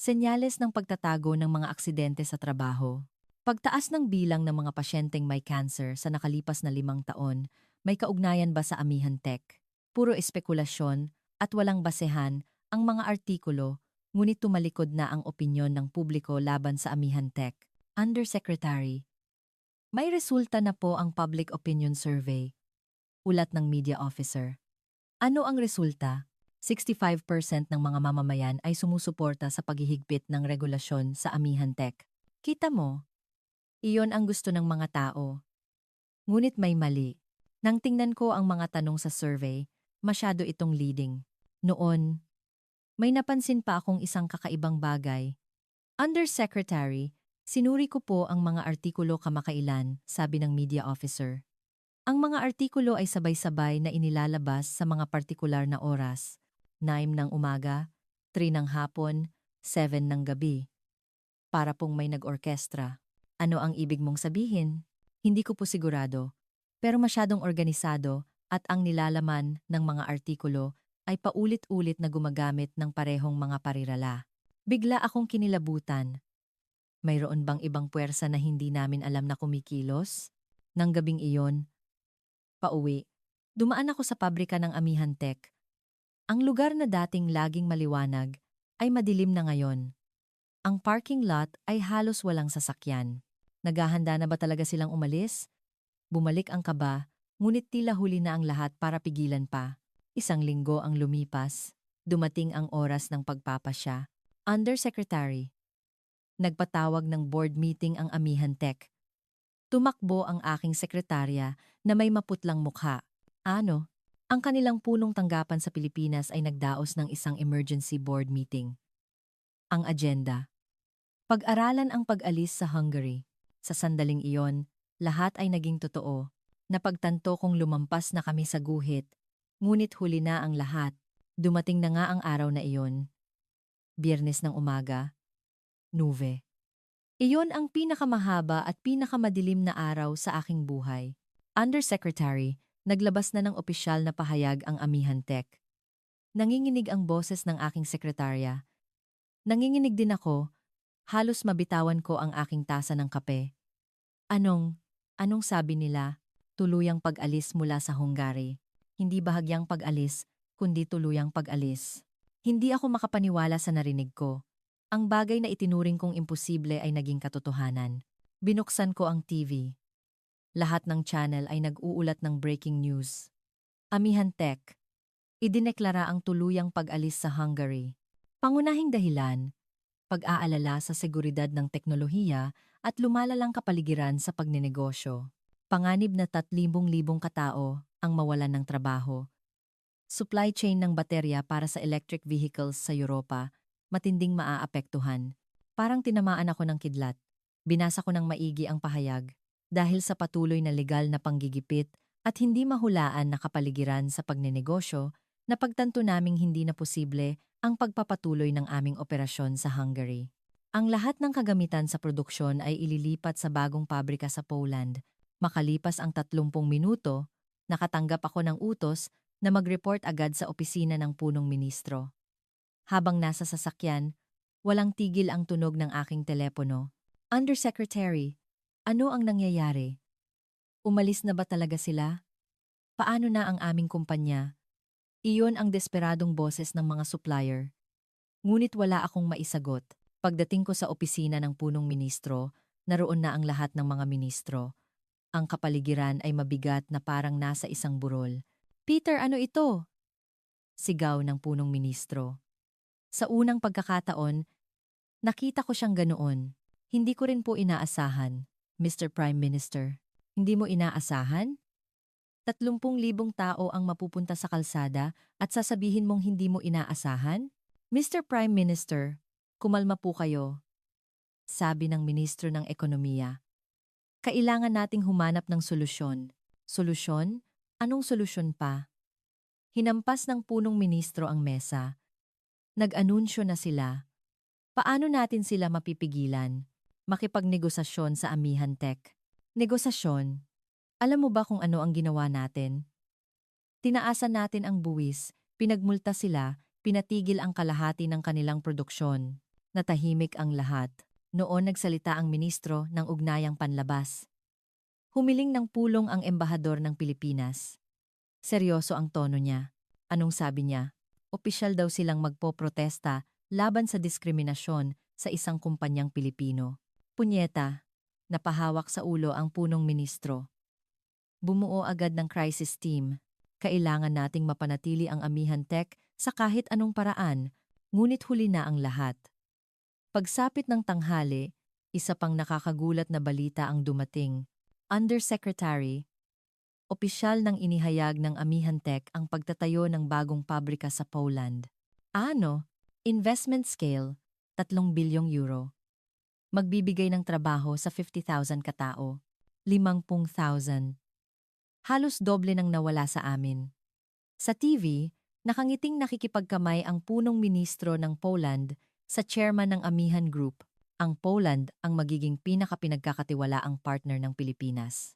Senyales ng pagtatago ng mga aksidente sa trabaho. Pagtaas ng bilang ng mga pasyenteng may cancer sa nakalipas na 5 taon, may kaugnayan ba sa Amihan Tech? Puro espekulasyon at walang basehan ang mga artikulo, ngunit tumalikod na ang opinyon ng publiko laban sa Amihan Tech. Undersecretary, may resulta na po ang Public Opinion Survey. Ulat ng media officer. Ano ang resulta? 65% ng mga mamamayan ay sumusuporta sa paghihigpit ng regulasyon sa Amihan Tech. Kita mo? Iyon ang gusto ng mga tao. Ngunit may mali. Nang tingnan ko ang mga tanong sa survey, masyado itong leading. Noon, may napansin pa akong isang kakaibang bagay. Undersecretary, sinuri ko po ang mga artikulo kamakailan, sabi ng media officer. Ang mga artikulo ay sabay-sabay na inilalabas sa mga partikular na oras. 9 ng umaga, 3 ng hapon, 7 ng gabi. Para pong may nag-orkestra. Ano ang ibig mong sabihin? Hindi ko po sigurado. Pero masyadong organisado at ang nilalaman ng mga artikulo ay paulit-ulit na gumagamit ng parehong mga parirala. Bigla akong kinilabutan. Mayroon bang ibang puwersa na hindi namin alam na kumikilos? Nang gabing iyon, pauwi, dumaan ako sa pabrika ng Amihan Tech. Ang lugar na dating laging maliwanag ay madilim na ngayon. Ang parking lot ay halos walang sasakyan. Naghahanda na ba talaga silang umalis? Bumalik ang kaba, ngunit tila huli na ang lahat para pigilan pa. 1 linggo ang lumipas. Dumating ang oras ng pagpapasya. Undersecretary. Nagpatawag ng board meeting ang Amihan Tech. Tumakbo ang aking sekretarya na may maputlang mukha. Ano? Ang kanilang punong tanggapan sa Pilipinas ay nagdaos ng isang emergency board meeting. Ang agenda. Pag-aralan ang pag-alis sa Hungary. Sa sandaling iyon, lahat ay naging totoo. Napagtanto kong lumampas na kami sa guhit. Ngunit huli na ang lahat. Dumating na nga ang araw na iyon. Biyernes ng umaga. 9. Iyon ang pinakamahaba at pinakamadilim na araw sa aking buhay. Undersecretary, naglabas na ng opisyal na pahayag ang Amihan Tech. Nanginginig ang boses ng aking sekretarya. Nanginginig din ako. Halos mabitawan ko ang aking tasa ng kape. Anong sabi nila? Tuluyang pag-alis mula sa Hungary. Hindi bahagyang pag-alis, kundi tuluyang pag-alis. Hindi ako makapaniwala sa narinig ko. Ang bagay na itinuring kong imposible ay naging katotohanan. Binuksan ko ang TV. Lahat ng channel ay nag-uulat ng breaking news. Amihan Tech. Idineklara ang tuluyang pag-alis sa Hungary. Pangunahing dahilan, pag-aalala sa seguridad ng teknolohiya at lumalalang kapaligiran sa pagnenegosyo. Panganib na 3,000 katao ang mawalan ng trabaho. Supply chain ng baterya para sa electric vehicles sa Europa, matinding maaapektuhan. Parang tinamaan ako ng kidlat. Binasa ko ng maigi ang pahayag. Dahil sa patuloy na legal na panggigipit at hindi mahulaan na kapaligiran sa pagnenegosyo, napagtanto naming hindi na posible ang pagpapatuloy ng aming operasyon sa Hungary. Ang lahat ng kagamitan sa produksyon ay ililipat sa bagong pabrika sa Poland. Makalipas ang 30 minuto, nakatanggap ako ng utos na mag-report agad sa opisina ng punong ministro. Habang nasa sasakyan, walang tigil ang tunog ng aking telepono. Undersecretary, ano ang nangyayari? Umalis na ba talaga sila? Paano na ang aming kumpanya? Iyon ang desperadong boses ng mga supplier. Ngunit wala akong maisagot. Pagdating ko sa opisina ng punong ministro, naroon na ang lahat ng mga ministro. Ang kapaligiran ay mabigat na parang nasa isang burol. Peter, ano ito? Sigaw ng punong ministro. Sa unang pagkakataon, nakita ko siyang ganoon. Hindi ko rin po inaasahan, Mr. Prime Minister. Hindi mo inaasahan? 30,000 tao ang mapupunta sa kalsada at sasabihin mong hindi mo inaasahan? Mr. Prime Minister, kumalma po kayo. Sabi ng Ministro ng Ekonomiya. Kailangan nating humanap ng solusyon. Solusyon? Anong solusyon pa? Hinampas ng punong ministro ang mesa. Nag-anunsyo na sila. Paano natin sila mapipigilan? Makipagnegosasyon sa Amihan Tech. Negosasyon. Alam mo ba kung ano ang ginawa natin? Tinaasan natin ang buwis, pinagmulta sila, pinatigil ang kalahati ng kanilang produksyon. Natahimik ang lahat. Noon nagsalita ang ministro ng ugnayang panlabas. Humiling ng pulong ang embahador ng Pilipinas. Seryoso ang tono niya. Anong sabi niya? Opisyal daw silang magpoprotesta laban sa diskriminasyon sa isang kumpanyang Pilipino. Punyeta, napahawak sa ulo ang punong ministro. Bumuo agad ng crisis team. Kailangan nating mapanatili ang Amihan Tech sa kahit anong paraan, ngunit huli na ang lahat. Pagsapit ng tanghali, isa pang nakakagulat na balita ang dumating. Undersecretary, opisyal ng inihayag ng Amihan Tech ang pagtatayo ng bagong pabrika sa Poland. Ano? Investment scale, 3 bilyong euro. Magbibigay ng trabaho sa 50,000 katao. 50,000. Halos doble nang nawala sa amin. Sa TV, nakangiting nakikipagkamay ang punong ministro ng Poland sa chairman ng Amihan Group. Ang Poland ang magiging pinakapinagkakatiwalaang partner ng Pilipinas.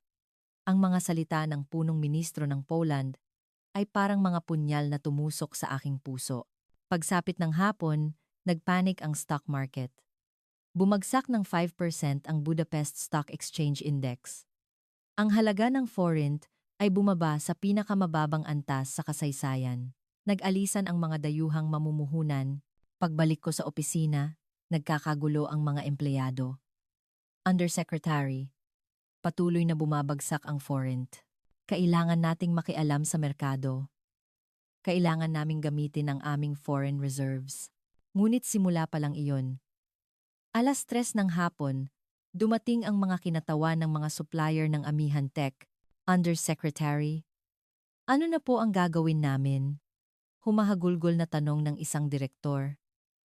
Ang mga salita ng punong ministro ng Poland ay parang mga punyal na tumusok sa aking puso. Pagsapit ng hapon, nagpanik ang stock market. Bumagsak ng 5% ang Budapest Stock Exchange Index. Ang halaga ng forint ay bumaba sa pinakamababang antas sa kasaysayan. Nag-alisan ang mga dayuhang mamumuhunan. Pagbalik ko sa opisina, nagkakagulo ang mga empleyado. Undersecretary, patuloy na bumabagsak ang forint. Kailangan nating makialam sa merkado. Kailangan naming gamitin ang aming foreign reserves. Ngunit simula pa lang iyon. 3:00 ng hapon, dumating ang mga kinatawan ng mga supplier ng Amihan Tech. Undersecretary, ano na po ang gagawin namin? Humahagulgol na tanong ng isang direktor.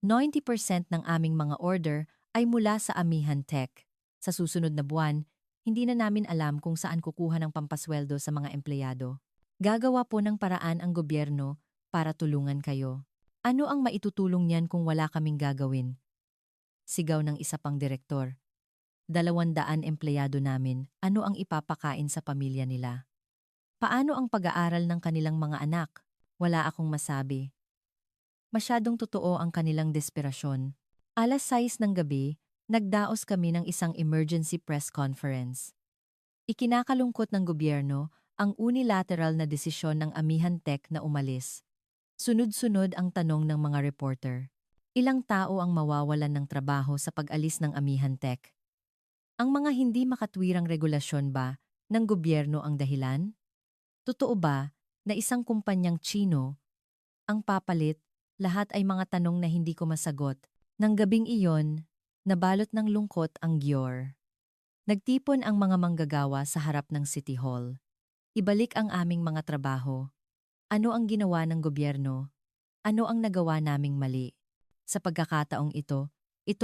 90% ng aming mga order ay mula sa Amihan Tech. Sa susunod na buwan, hindi na namin alam kung saan kukuha ng pampasweldo sa mga empleyado. Gagawa po ng paraan ang gobyerno para tulungan kayo. Ano ang maitutulong niyan kung wala kaming gagawin? Sigaw ng isa pang direktor. 200 empleyado namin, ano ang ipapakain sa pamilya nila? Paano ang pag-aaral ng kanilang mga anak? Wala akong masabi. Masyadong totoo ang kanilang desperasyon. 6:00 ng gabi, nagdaos kami ng isang emergency press conference. Ikinakalungkot ng gobyerno ang unilateral na desisyon ng Amihan Tech na umalis. Sunod-sunod ang tanong ng mga reporter. Ilang tao ang mawawalan ng trabaho sa pag-alis ng Amihan Tech? Ang mga hindi makatwirang regulasyon ba ng gobyerno ang dahilan? Totoo ba na isang kumpanyang Tsino ang papalit? Lahat ay mga tanong na hindi ko masagot. Nang gabing iyon, nabalot ng lungkot ang Gyor. Nagtipon ang mga manggagawa sa harap ng City Hall. Ibalik ang aming mga trabaho. Ano ang ginawa ng gobyerno? Ano ang nagawa naming mali? Sa pagkakataong ito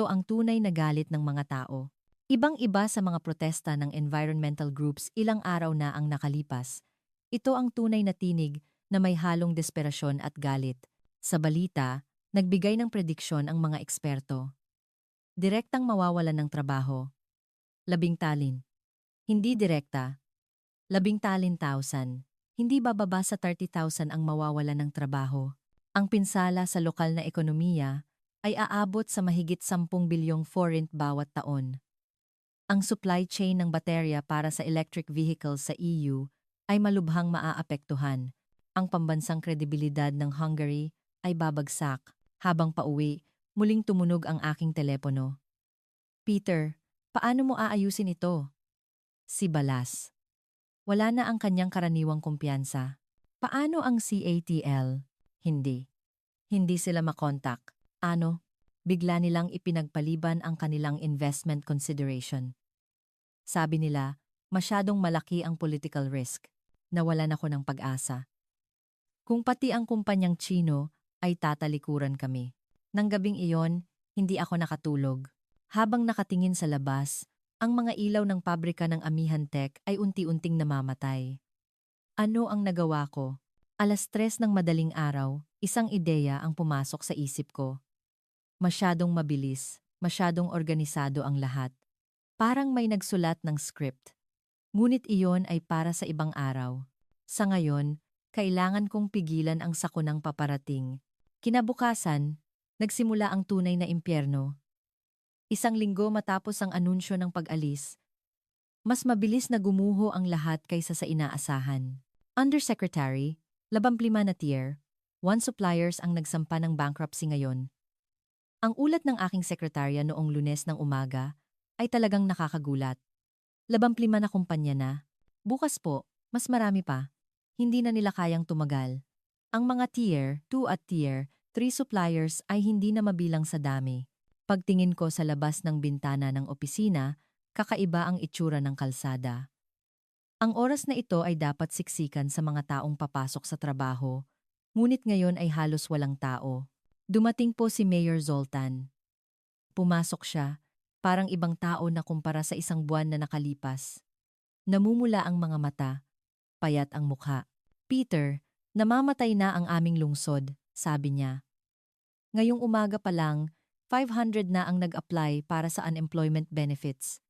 ang tunay na galit ng mga tao. Ibang-iba sa mga protesta ng environmental groups ilang araw na ang nakalipas. Ito ang tunay na tinig na may halong desperasyon at galit. Sa balita, nagbigay ng prediksyon ang mga eksperto. Direktang mawawalan ng trabaho. 10 talin. Hindi direkta. 10 talin thousand. Hindi bababa sa 30,000 ang mawawalan ng trabaho. Ang pinsala sa lokal na ekonomiya ay aabot sa mahigit 10 bilyong forint bawat taon. Ang supply chain ng baterya para sa electric vehicles sa EU ay malubhang maaapektuhan. Ang pambansang kredibilidad ng Hungary ay babagsak. Habang pauwi, muling tumunog ang aking telepono. Peter, paano mo aayusin ito? Si Balas. Wala na ang kanyang karaniwang kumpiyansa. Paano ang CATL? Hindi. Hindi sila makontak. Ano? Bigla nilang ipinagpaliban ang kanilang investment consideration. Sabi nila, masyadong malaki ang political risk. Nawalan ako ng pag-asa. Kung pati ang kumpanyang Tsino ay tatalikuran kami. Nang gabing iyon, hindi ako nakatulog. Habang nakatingin sa labas, ang mga ilaw ng pabrika ng Amihan Tech ay unti-unting namamatay. Ano ang nagawa ko? 3:00 ng madaling araw, isang ideya ang pumasok sa isip ko. Masyadong mabilis, masyadong organisado ang lahat. Parang may nagsulat ng script. Ngunit iyon ay para sa ibang araw. Sa ngayon, kailangan kong pigilan ang sakunang paparating. Kinabukasan, nagsimula ang tunay na impyerno. Isang linggo matapos ang anunsyo ng pag-alis, mas mabilis na gumuho ang lahat kaysa sa inaasahan. Undersecretary, 15 na tier, 1 suppliers ang nagsampa ng bankruptcy ngayon. Ang ulat ng aking sekretarya noong Lunes ng umaga ay talagang nakakagulat. 15 na kumpanya na. Bukas po, mas marami pa. Hindi na nila kayang tumagal. Ang mga Tier 2 at Tier 3 suppliers ay hindi na mabilang sa dami. Pagtingin ko sa labas ng bintana ng opisina, kakaiba ang itsura ng kalsada. Ang oras na ito ay dapat siksikan sa mga taong papasok sa trabaho, ngunit ngayon ay halos walang tao. Dumating po si Mayor Zoltan. Pumasok siya, parang ibang tao na kumpara sa isang buwan na nakalipas. Namumula ang mga mata, payat ang mukha. Peter, namamatay na ang aming lungsod, sabi niya. Ngayong umaga pa lang, 500 na ang nag-apply para sa unemployment benefits.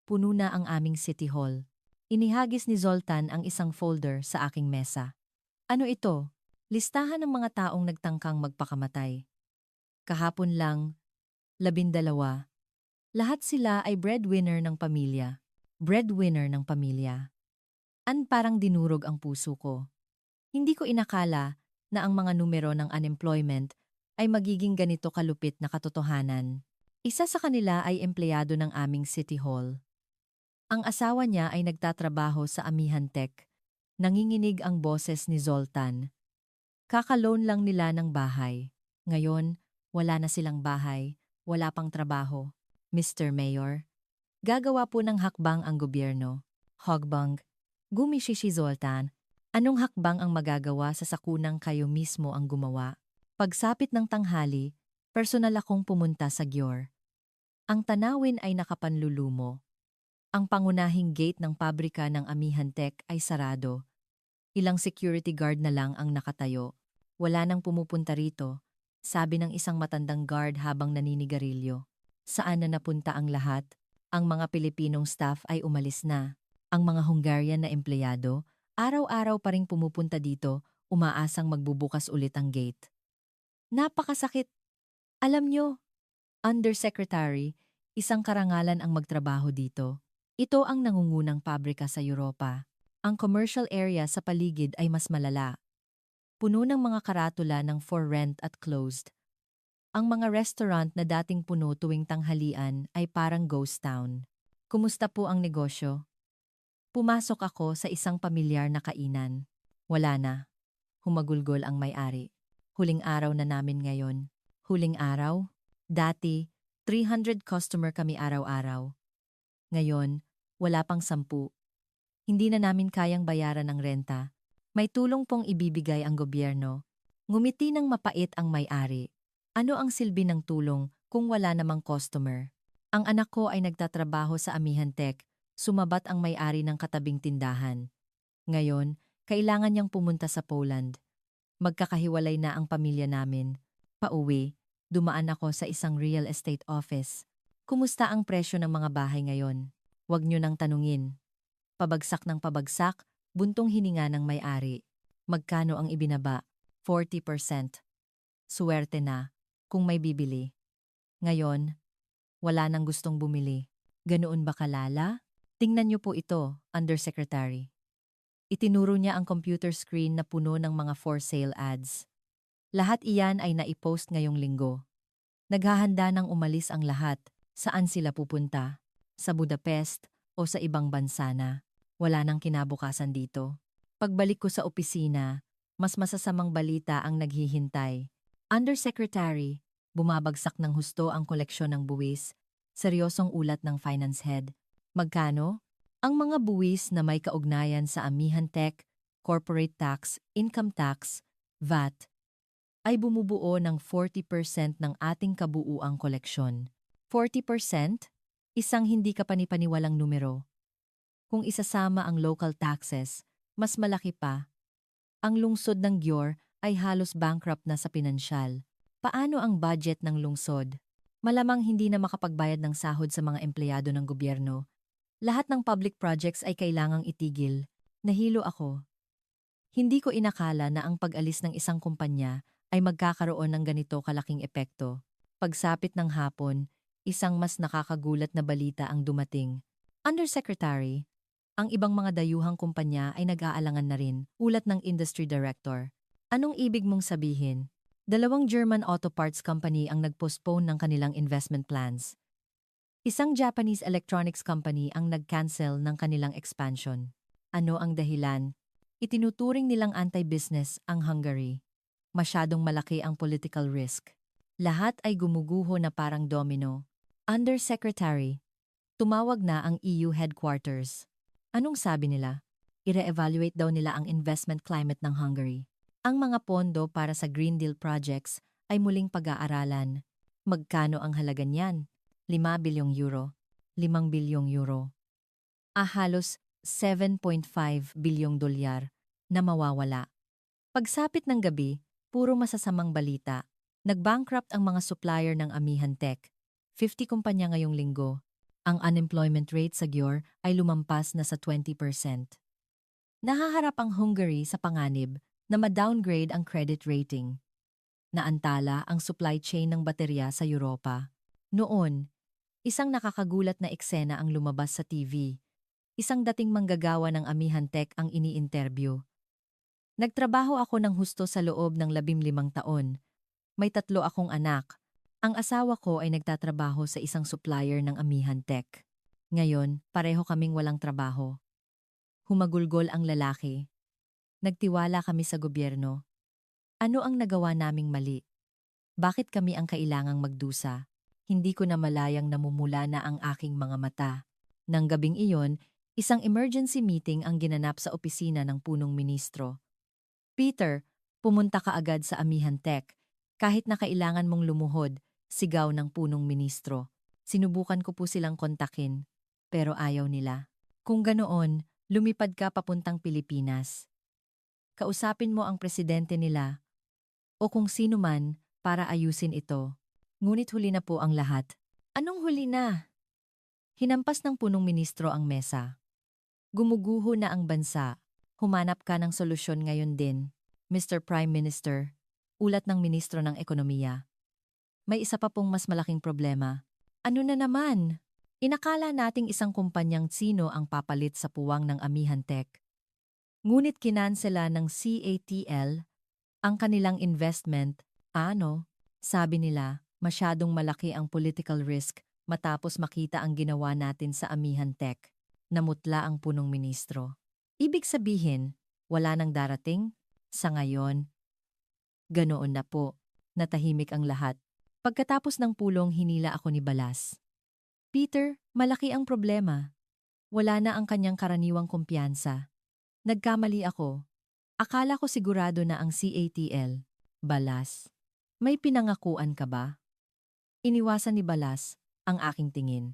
Puno na ang aming City Hall. Inihagis ni Zoltan ang isang folder sa aking mesa. Ano ito? Listahan ng mga taong nagtangkang magpakamatay. Kahapon lang, 12. Lahat sila ay breadwinner ng pamilya. Breadwinner ng pamilya. Parang dinurog ang puso ko. Hindi ko inakala na ang mga numero ng unemployment ay magiging ganito kalupit na katotohanan. Isa sa kanila ay empleyado ng aming City Hall. Ang asawa niya ay nagtatrabaho sa Amihan Tech. Nanginginig ang boses ni Zoltan. Kakaloan lang nila ng bahay. Ngayon, wala na silang bahay, wala pang trabaho. Mr. Mayor, gagawa po ng hakbang ang gobyerno. Hogbang, gumishi si Zoltan. Anong hakbang ang magagawa sa sakunang kayo mismo ang gumawa? Pagsapit ng tanghali, personal akong pumunta sa Gyor. Ang tanawin ay nakapanlulumo. Ang pangunahing gate ng pabrika ng Amihan Tech ay sarado. Ilang security guard na lang ang nakatayo. Wala nang pumupunta rito, sabi ng isang matandang guard habang naninigarilyo. Saan na napunta ang lahat? Ang mga Pilipinong staff ay umalis na. Ang mga Hungarian na empleyado, araw-araw pa ring pumupunta dito, umaasang magbubukas ulit ang gate. Napakasakit. Alam nyo, Undersecretary, isang karangalan ang magtrabaho dito. Ito ang nangungunang pabrika sa Europa. Ang commercial area sa paligid ay mas malala. Puno ng mga karatula ng for rent at closed. Ang mga restaurant na dating puno tuwing tanghalian ay parang ghost town. Kumusta po ang negosyo? Pumasok ako sa isang pamilyar na kainan. Wala na. Humagulgol ang may-ari. Huling araw na namin ngayon. Huling araw? Dati, 300 customer kami araw-araw. Ngayon, wala pang 10. Hindi na namin kayang bayaran ang renta. May tulong pong ibibigay ang gobyerno. Ngumiti ng mapait ang may-ari. Ano ang silbi ng tulong kung wala namang customer? Ang anak ko ay nagtatrabaho sa Amihan Tech, sumabat ang may-ari ng katabing tindahan. Ngayon, kailangan niyang pumunta sa Poland. Magkakahiwalay na ang pamilya namin. Pauwi, dumaan ako sa isang real estate office. Kumusta ang presyo ng mga bahay ngayon? Huwag niyo nang tanungin. Pabagsak ng pabagsak, buntong hininga ng may-ari. Magkano ang ibinaba? 40%. Suwerte na, kung may bibili. Ngayon, wala nang gustong bumili. Ganoon ba kalala? Tingnan niyo po ito, Undersecretary. Itinuro niya ang computer screen na puno ng mga for sale ads. Lahat iyan ay naipost ngayong linggo. Naghahanda ng umalis ang lahat. Saan sila pupunta? Sa Budapest o sa ibang bansa na? Wala nang kinabukasan dito. Pagbalik ko sa opisina, mas masasamang balita ang naghihintay. Undersecretary, bumabagsak ng husto ang koleksyon ng buwis. Seryosong ulat ng finance head. Magkano? Ang mga buwis na may kaugnayan sa Amihan Tech, corporate tax, income tax, VAT, ay bumubuo ng 40% ng ating kabuuang koleksyon. 40%? Isang hindi kapanipaniwalang numero. Kung isasama ang local taxes, mas malaki pa. Ang lungsod ng Gyor ay halos bankrupt na sa pinansyal. Paano ang budget ng lungsod? Malamang hindi na makapagbayad ng sahod sa mga empleyado ng gobyerno. Lahat ng public projects ay kailangang itigil. Nahilo ako. Hindi ko inakala na ang pag-alis ng isang kumpanya ay magkakaroon ng ganito kalaking epekto. Pagsapit ng hapon, isang mas nakakagulat na balita ang dumating. Undersecretary, ang ibang mga dayuhang kumpanya ay nag-aalangan na rin, ulat ng industry director. Anong ibig mong sabihin? Dalawang German auto parts company ang nag-postpone ng kanilang investment plans. Isang Japanese electronics company ang nag-cancel ng kanilang expansion. Ano ang dahilan? Itinuturing nilang anti-business ang Hungary. Masyadong malaki ang political risk. Lahat ay gumuguho na parang domino. Undersecretary, tumawag na ang EU headquarters. Anong sabi nila? I-re-evaluate daw nila ang investment climate ng Hungary. Ang mga pondo para sa Green Deal projects ay muling pag-aaralan. Magkano ang halaga niyan? 5 bilyong euro. 5 bilyong euro. Halos 7.5 bilyong dolyar na mawawala. Pagsapit ng gabi, puro masasamang balita. Nag-bankrupt ang mga supplier ng Amihan Tech. 50 kumpanya ngayong linggo. Ang unemployment rate sa Győr ay lumampas na sa 20%. Nahaharap ang Hungary sa panganib na ma-downgrade ang credit rating. Naantala ang supply chain ng baterya sa Europa. Noon, isang nakakagulat na eksena ang lumabas sa TV. Isang dating manggagawa ng Amihan Tech ang ini-interview. Nagtrabaho ako ng husto sa loob ng 15 taon. May 3 akong anak. Ang asawa ko ay nagtatrabaho sa isang supplier ng Amihan Tech. Ngayon, pareho kaming walang trabaho. Humagulgol ang lalaki. Nagtiwala kami sa gobyerno. Ano ang nagawa naming mali? Bakit kami ang kailangang magdusa? Hindi ko na malayang namumula na ang aking mga mata. Nang gabing iyon, isang emergency meeting ang ginanap sa opisina ng punong ministro. Peter, pumunta ka agad sa Amihan Tech. Kahit na kailangan mong lumuhod, sigaw ng punong ministro. Sinubukan ko po silang kontakin, pero ayaw nila. Kung ganoon, lumipad ka papuntang Pilipinas. Kausapin mo ang presidente nila o kung sino man para ayusin ito. Ngunit huli na po ang lahat. Anong huli na? Hinampas ng punong ministro ang mesa. Gumuguho na ang bansa. Humanap ka ng solusyon ngayon din, Mr. Prime Minister. Ulat ng Ministro ng Ekonomiya. May isa pa pong mas malaking problema. Ano na naman? Inakala nating isang kumpanyang sino ang papalit sa puwang ng Amihan Tech. Ngunit kinansela ng CATL ang kanilang investment. Ano? Sabi nila, masyadong malaki ang political risk matapos makita ang ginawa natin sa Amihan Tech. Namutla ang punong ministro. Ibig sabihin, wala nang darating? Sa ngayon, ganoon na po. Natahimik ang lahat. Pagkatapos ng pulong hinila ako ni Balas. Peter, malaki ang problema. Wala na ang kanyang karaniwang kumpiyansa. Nagkamali ako. Akala ko sigurado na ang CATL. Balas, may pinangakuan ka ba? Iniwasan ni Balas ang aking tingin.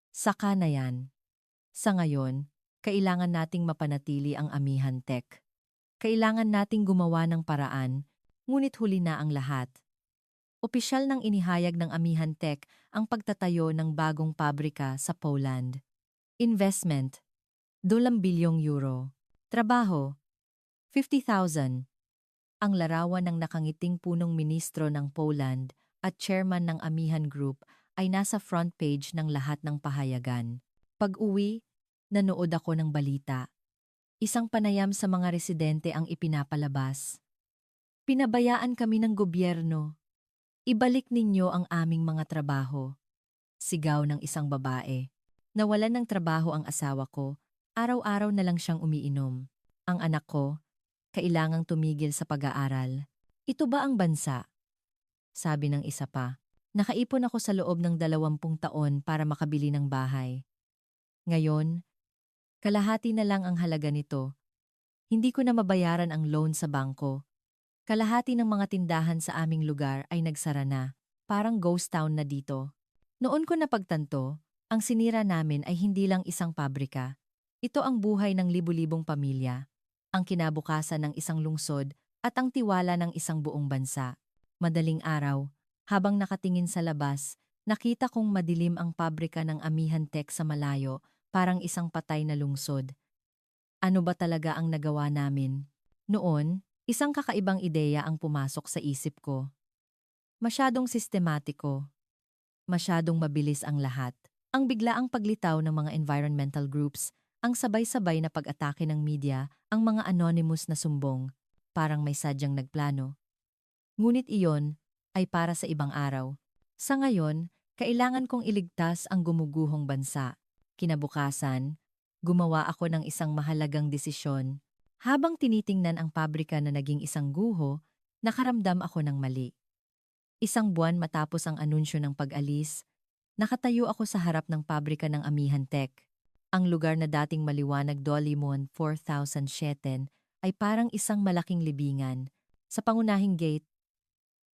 Saka na yan. Sa ngayon, kailangan nating mapanatili ang Amihan Tech. Kailangan nating gumawa ng paraan, ngunit huli na ang lahat. Opisyal nang inihayag ng Amihan Tech ang pagtatayo ng bagong pabrika sa Poland. Investment, 2 bilyong euro. Trabaho, 50,000. Ang larawan ng nakangiting punong ministro ng Poland at chairman ng Amihan Group ay nasa front page ng lahat ng pahayagan. Pag-uwi, nanood ako ng balita. Isang panayam sa mga residente ang ipinapalabas. Pinabayaan kami ng gobyerno. Ibalik ninyo ang aming mga trabaho. Sigaw ng isang babae. Nawalan ng trabaho ang asawa ko. Araw-araw na lang siyang umiinom. Ang anak ko, kailangang tumigil sa pag-aaral. Ito ba ang bansa? Sabi ng isa pa. Nakaipon ako sa loob ng 20 taon para makabili ng bahay. Ngayon, kalahati na lang ang halaga nito. Hindi ko na mabayaran ang loan sa bangko. Kalahati ng mga tindahan sa aming lugar ay nagsara na. Parang ghost town na dito. Noon ko napagtanto, ang sinira namin ay hindi lang isang pabrika. Ito ang buhay ng libu-libong pamilya, ang kinabukasan ng isang lungsod at ang tiwala ng isang buong bansa. Madaling araw, habang nakatingin sa labas, nakita kong madilim ang pabrika ng Amihan Tech sa malayo, parang isang patay na lungsod. Ano ba talaga ang nagawa namin? Noon, isang kakaibang ideya ang pumasok sa isip ko. Masyadong sistematiko, masyadong mabilis ang lahat. Ang biglaang paglitaw ng mga environmental groups, ang sabay-sabay na pag-atake ng media, ang mga anonymous na sumbong, parang may sadyang nagplano. Ngunit iyon ay para sa ibang araw. Sa ngayon, kailangan kong iligtas ang gumuguhong bansa. Kinabukasan, gumawa ako ng isang mahalagang desisyon. Habang tinitingnan ang pabrika na naging isang guho, nakaramdam ako ng mali. Isang buwan matapos ang anunsyo ng pag-alis, nakatayo ako sa harap ng pabrika ng Amihan Tech. Ang lugar na dating maliwanag Dolimon 4007 ay parang isang malaking libingan. Sa pangunahing gate,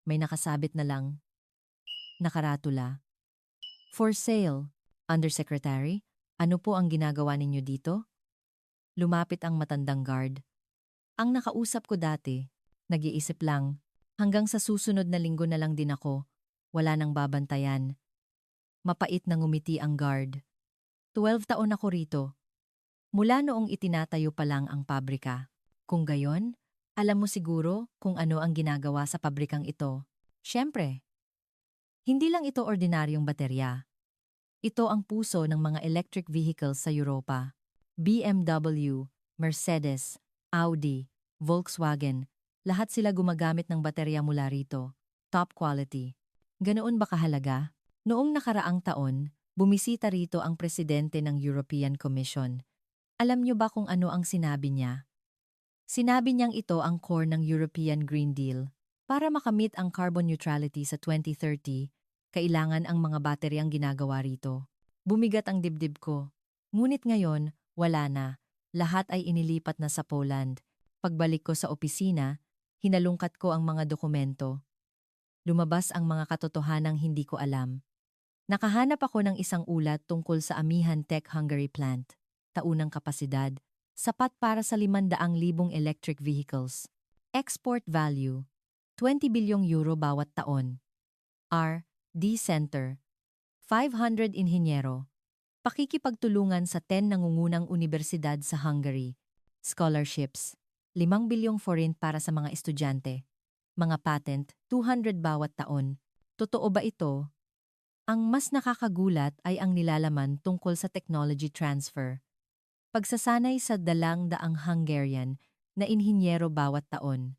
may nakasabit na lang, nakaratula. For sale, Undersecretary, ano po ang ginagawa ninyo dito? Lumapit ang matandang guard. Ang nakausap ko dati, nag-iisip lang, hanggang sa susunod na linggo na lang din ako, wala nang babantayan. Mapait na ngumiti ang guard. 12 taon ako rito. Mula noong itinatayo pa lang ang pabrika. Kung gayon, alam mo siguro kung ano ang ginagawa sa pabrikang ito. Siyempre, hindi lang ito ordinaryong baterya. Ito ang puso ng mga electric vehicles sa Europa. BMW, Mercedes, Audi, Volkswagen, lahat sila gumagamit ng baterya mula rito. Top quality. Ganoon ba kahalaga? Noong nakaraang taon, bumisita rito ang presidente ng European Commission. Alam niyo ba kung ano ang sinabi niya? Sinabi niyang ito ang core ng European Green Deal. Para makamit ang carbon neutrality sa 2030, kailangan ang mga bateryang ginagawa rito. Bumigat ang dibdib ko. Ngunit ngayon, wala na. Lahat ay inilipat na sa Poland. Pagbalik ko sa opisina, hinalungkat ko ang mga dokumento. Lumabas ang mga katotohanang hindi ko alam. Nakahanap ako ng isang ulat tungkol sa Amihan Tech Hungary plant. Taunang kapasidad, sapat para sa 500,000 electric vehicles. Export value, 20 bilyong euro bawat taon. R&D Center, 500 inhinyero. Pakikipagtulungan sa 10 nangungunang unibersidad sa Hungary. Scholarships, 5 bilyong foreign para sa mga estudyante. Mga patent, 200 bawat taon. Totoo ba ito? Ang mas nakakagulat ay ang nilalaman tungkol sa technology transfer. Pagsasanay sa dalang-daang Hungarian na inhinyero bawat taon.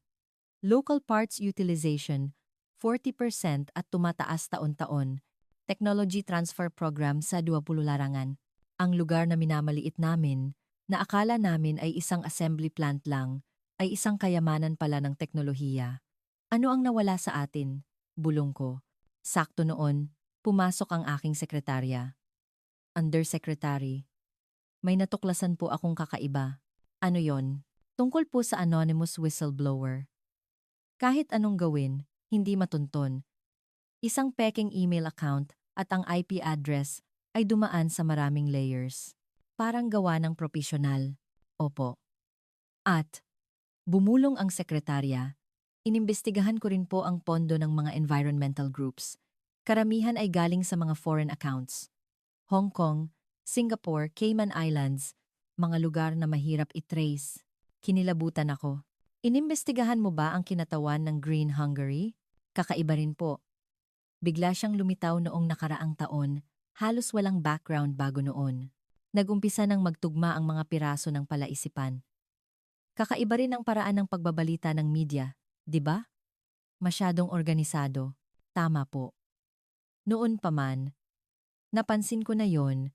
Local parts utilization, 40% at tumataas taon-taon. Technology transfer program sa 20 larangan. Ang lugar na minamaliit namin, na akala namin ay isang assembly plant lang, ay isang kayamanan pala ng teknolohiya. Ano ang nawala sa atin? Bulong ko. Sakto noon, pumasok ang aking sekretarya. Undersecretary. May natuklasan po akong kakaiba. Ano yon? Tungkol po sa anonymous whistleblower. Kahit anong gawin, hindi matunton. Isang peking email account at ang IP address ay dumaan sa maraming layers. Parang gawa ng propesyonal. Opo. At, bumulong ang sekretarya, inimbestigahan ko rin po ang pondo ng mga environmental groups. Karamihan ay galing sa mga foreign accounts. Hong Kong, Singapore, Cayman Islands, mga lugar na mahirap i-trace. Kinilabutan ako. Inimbestigahan mo ba ang kinatawan ng Green Hungary? Kakaiba rin po. Bigla siyang lumitaw noong nakaraang taon, halos walang background bago noon. Nagumpisa ng magtugma ang mga piraso ng palaisipan. Kakaiba rin ang paraan ng pagbabalita ng media, di ba? Masyadong organisado. Tama po. Noon pa man, napansin ko na yon.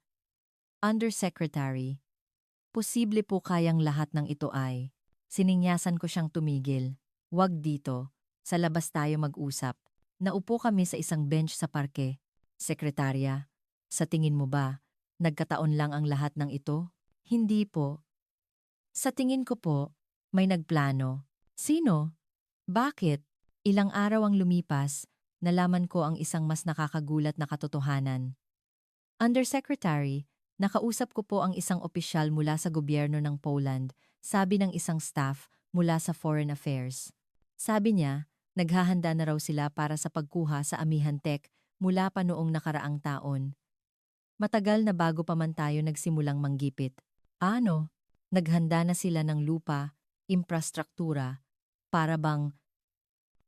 Undersecretary, posible po kayang lahat ng ito ay. Siningyasan ko siyang tumigil. Wag dito, sa labas tayo mag-usap. Naupo kami sa isang bench sa parke. Sekretarya, sa tingin mo ba, nagkataon lang ang lahat ng ito? Hindi po. Sa tingin ko po, may nagplano. Sino? Bakit? Ilang araw ang lumipas, nalaman ko ang isang mas nakakagulat na katotohanan. Undersecretary, nakausap ko po ang isang opisyal mula sa gobyerno ng Poland, sabi ng isang staff mula sa Foreign Affairs. Sabi niya, naghahanda na raw sila para sa pagkuha sa Amihan Tech mula pa noong nakaraang taon. Matagal na bago pa man tayo nagsimulang manggipit. Ano? Naghanda na sila ng lupa, infrastruktura, para bang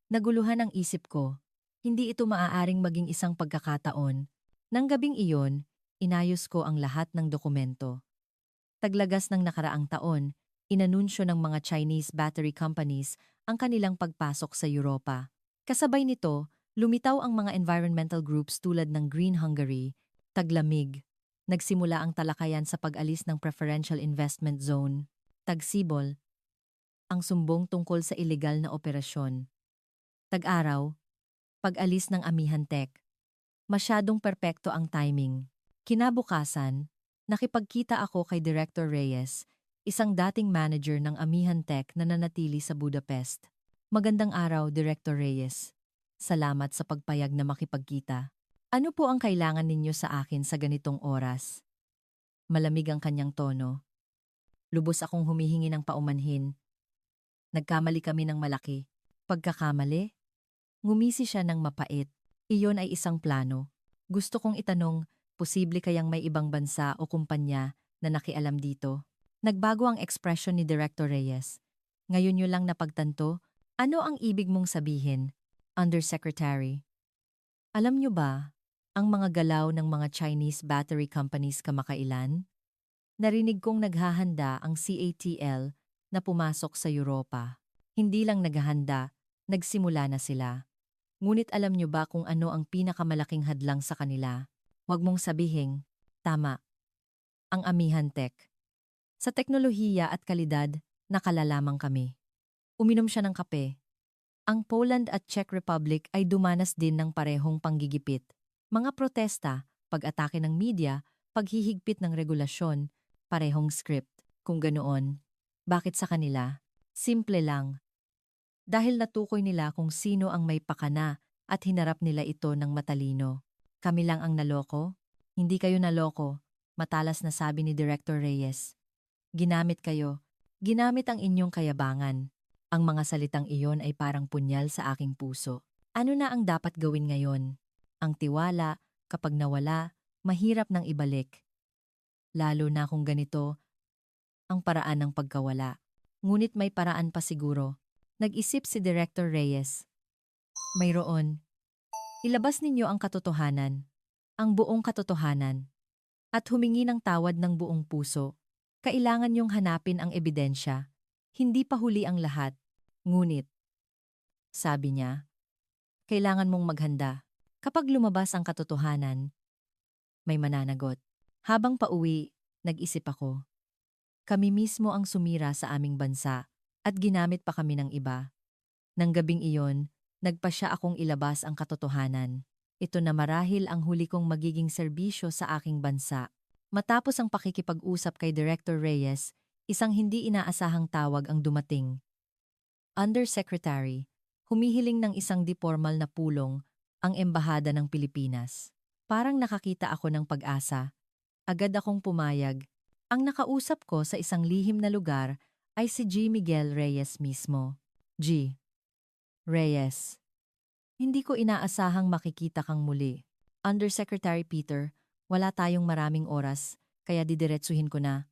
naguluhan ang isip ko. Hindi ito maaaring maging isang pagkakataon. Nang gabing iyon, inayos ko ang lahat ng dokumento. Taglagas ng nakaraang taon, inanunsyo ng mga Chinese battery companies ang kanilang pagpasok sa Europa. Kasabay nito, lumitaw ang mga environmental groups tulad ng Green Hungary, Taglamig. Nagsimula ang talakayan sa pag-alis ng Preferential Investment Zone, Tagsibol, ang sumbong tungkol sa ilegal na operasyon. Tag-araw, pag-alis ng Amihan Tech. Masyadong perpekto ang timing. Kinabukasan, nakipagkita ako kay Director Reyes, isang dating manager ng Amihan Tech na nanatili sa Budapest. Magandang araw, Director Reyes. Salamat sa pagpayag na makipagkita. Ano po ang kailangan ninyo sa akin sa ganitong oras? Malamig ang kanyang tono. Lubos akong humihingi ng paumanhin. Nagkamali kami ng malaki. Pagkakamali? Ngumisi siya ng mapait. Iyon ay isang plano. Gusto kong itanong, posible kayang may ibang bansa o kumpanya na nakialam dito? Nagbago ang ekspresyon ni Director Reyes. Ngayon nyo lang napagtanto, ano ang ibig mong sabihin, Undersecretary? Alam nyo ba, ang mga galaw ng mga Chinese battery companies kamakailan? Narinig kong naghahanda ang CATL na pumasok sa Europa. Hindi lang naghahanda, nagsimula na sila. Ngunit alam nyo ba kung ano ang pinakamalaking hadlang sa kanila? Huwag mong sabihing, tama, ang Amihan Tech. Sa teknolohiya at kalidad, nakalalamang kami. Uminom siya ng kape. Ang Poland at Czech Republic ay dumanas din ng parehong panggigipit. Mga protesta, pag-atake ng media, paghihigpit ng regulasyon, parehong script. Kung ganoon, bakit sa kanila? Simple lang. Dahil natukoy nila kung sino ang may pakana at hinarap nila ito ng matalino. Kami lang ang naloko? Hindi kayo naloko, matalas na sabi ni Director Reyes. Ginamit kayo. Ginamit ang inyong kayabangan. Ang mga salitang iyon ay parang punyal sa aking puso. Ano na ang dapat gawin ngayon? Ang tiwala, kapag nawala, mahirap nang ibalik. Lalo na kung ganito, ang paraan ng pagkawala. Ngunit may paraan pa siguro. Nag-isip si Director Reyes. Mayroon. Ilabas ninyo ang katotohanan. Ang buong katotohanan. At humingi ng tawad ng buong puso. Kailangan niyong hanapin ang ebidensya. Hindi pa huli ang lahat. Ngunit, sabi niya, kailangan mong maghanda. Kapag lumabas ang katotohanan, may mananagot. Habang pauwi, nag-isip ako. Kami mismo ang sumira sa aming bansa at ginamit pa kami ng iba. Nang gabing iyon, nagpasya akong ilabas ang katotohanan. Ito na marahil ang huli kong magiging serbisyo sa aking bansa. Matapos ang pakikipag-usap kay Director Reyes, isang hindi inaasahang tawag ang dumating. Undersecretary, humihiling ng isang di-formal na pulong ang Embahada ng Pilipinas. Parang nakakita ako ng pag-asa. Agad akong pumayag. Ang nakausap ko sa isang lihim na lugar ay si G. Miguel Reyes mismo. G. Reyes. Hindi ko inaasahang makikita kang muli. Undersecretary Peter, wala tayong maraming oras, kaya didiretsuhin ko na.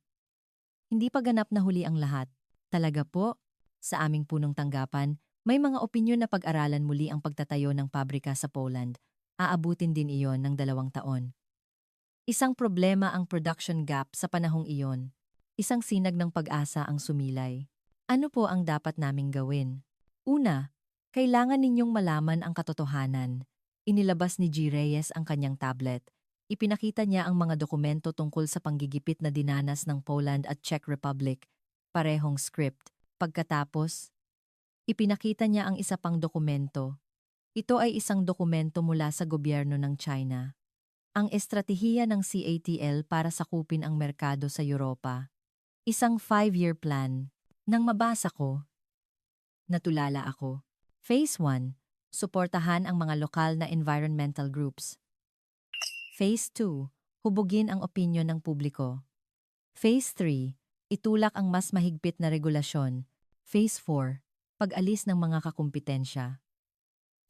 Hindi pa ganap na huli ang lahat. Talaga po? Sa aming punong tanggapan, may mga opinyon na pag-aralan muli ang pagtatayo ng pabrika sa Poland. Aabutin din iyon ng 2 taon. Isang problema ang production gap sa panahong iyon. Isang sinag ng pag-asa ang sumilay. Ano po ang dapat naming gawin? Una, kailangan ninyong malaman ang katotohanan. Inilabas ni G. Reyes ang kanyang tablet. Ipinakita niya ang mga dokumento tungkol sa panggigipit na dinanas ng Poland at Czech Republic. Parehong script. Pagkatapos, ipinakita niya ang isa pang dokumento. Ito ay isang dokumento mula sa gobyerno ng China. Ang estratehiya ng CATL para sakupin ang merkado sa Europa. Isang 5-year plan. Nang mabasa ko, natulala ako. Phase 1, suportahan ang mga lokal na environmental groups. Phase 2, hubugin ang opinyon ng publiko. Phase 3, itulak ang mas mahigpit na regulasyon. Phase 4, pag-alis ng mga kakumpetensya.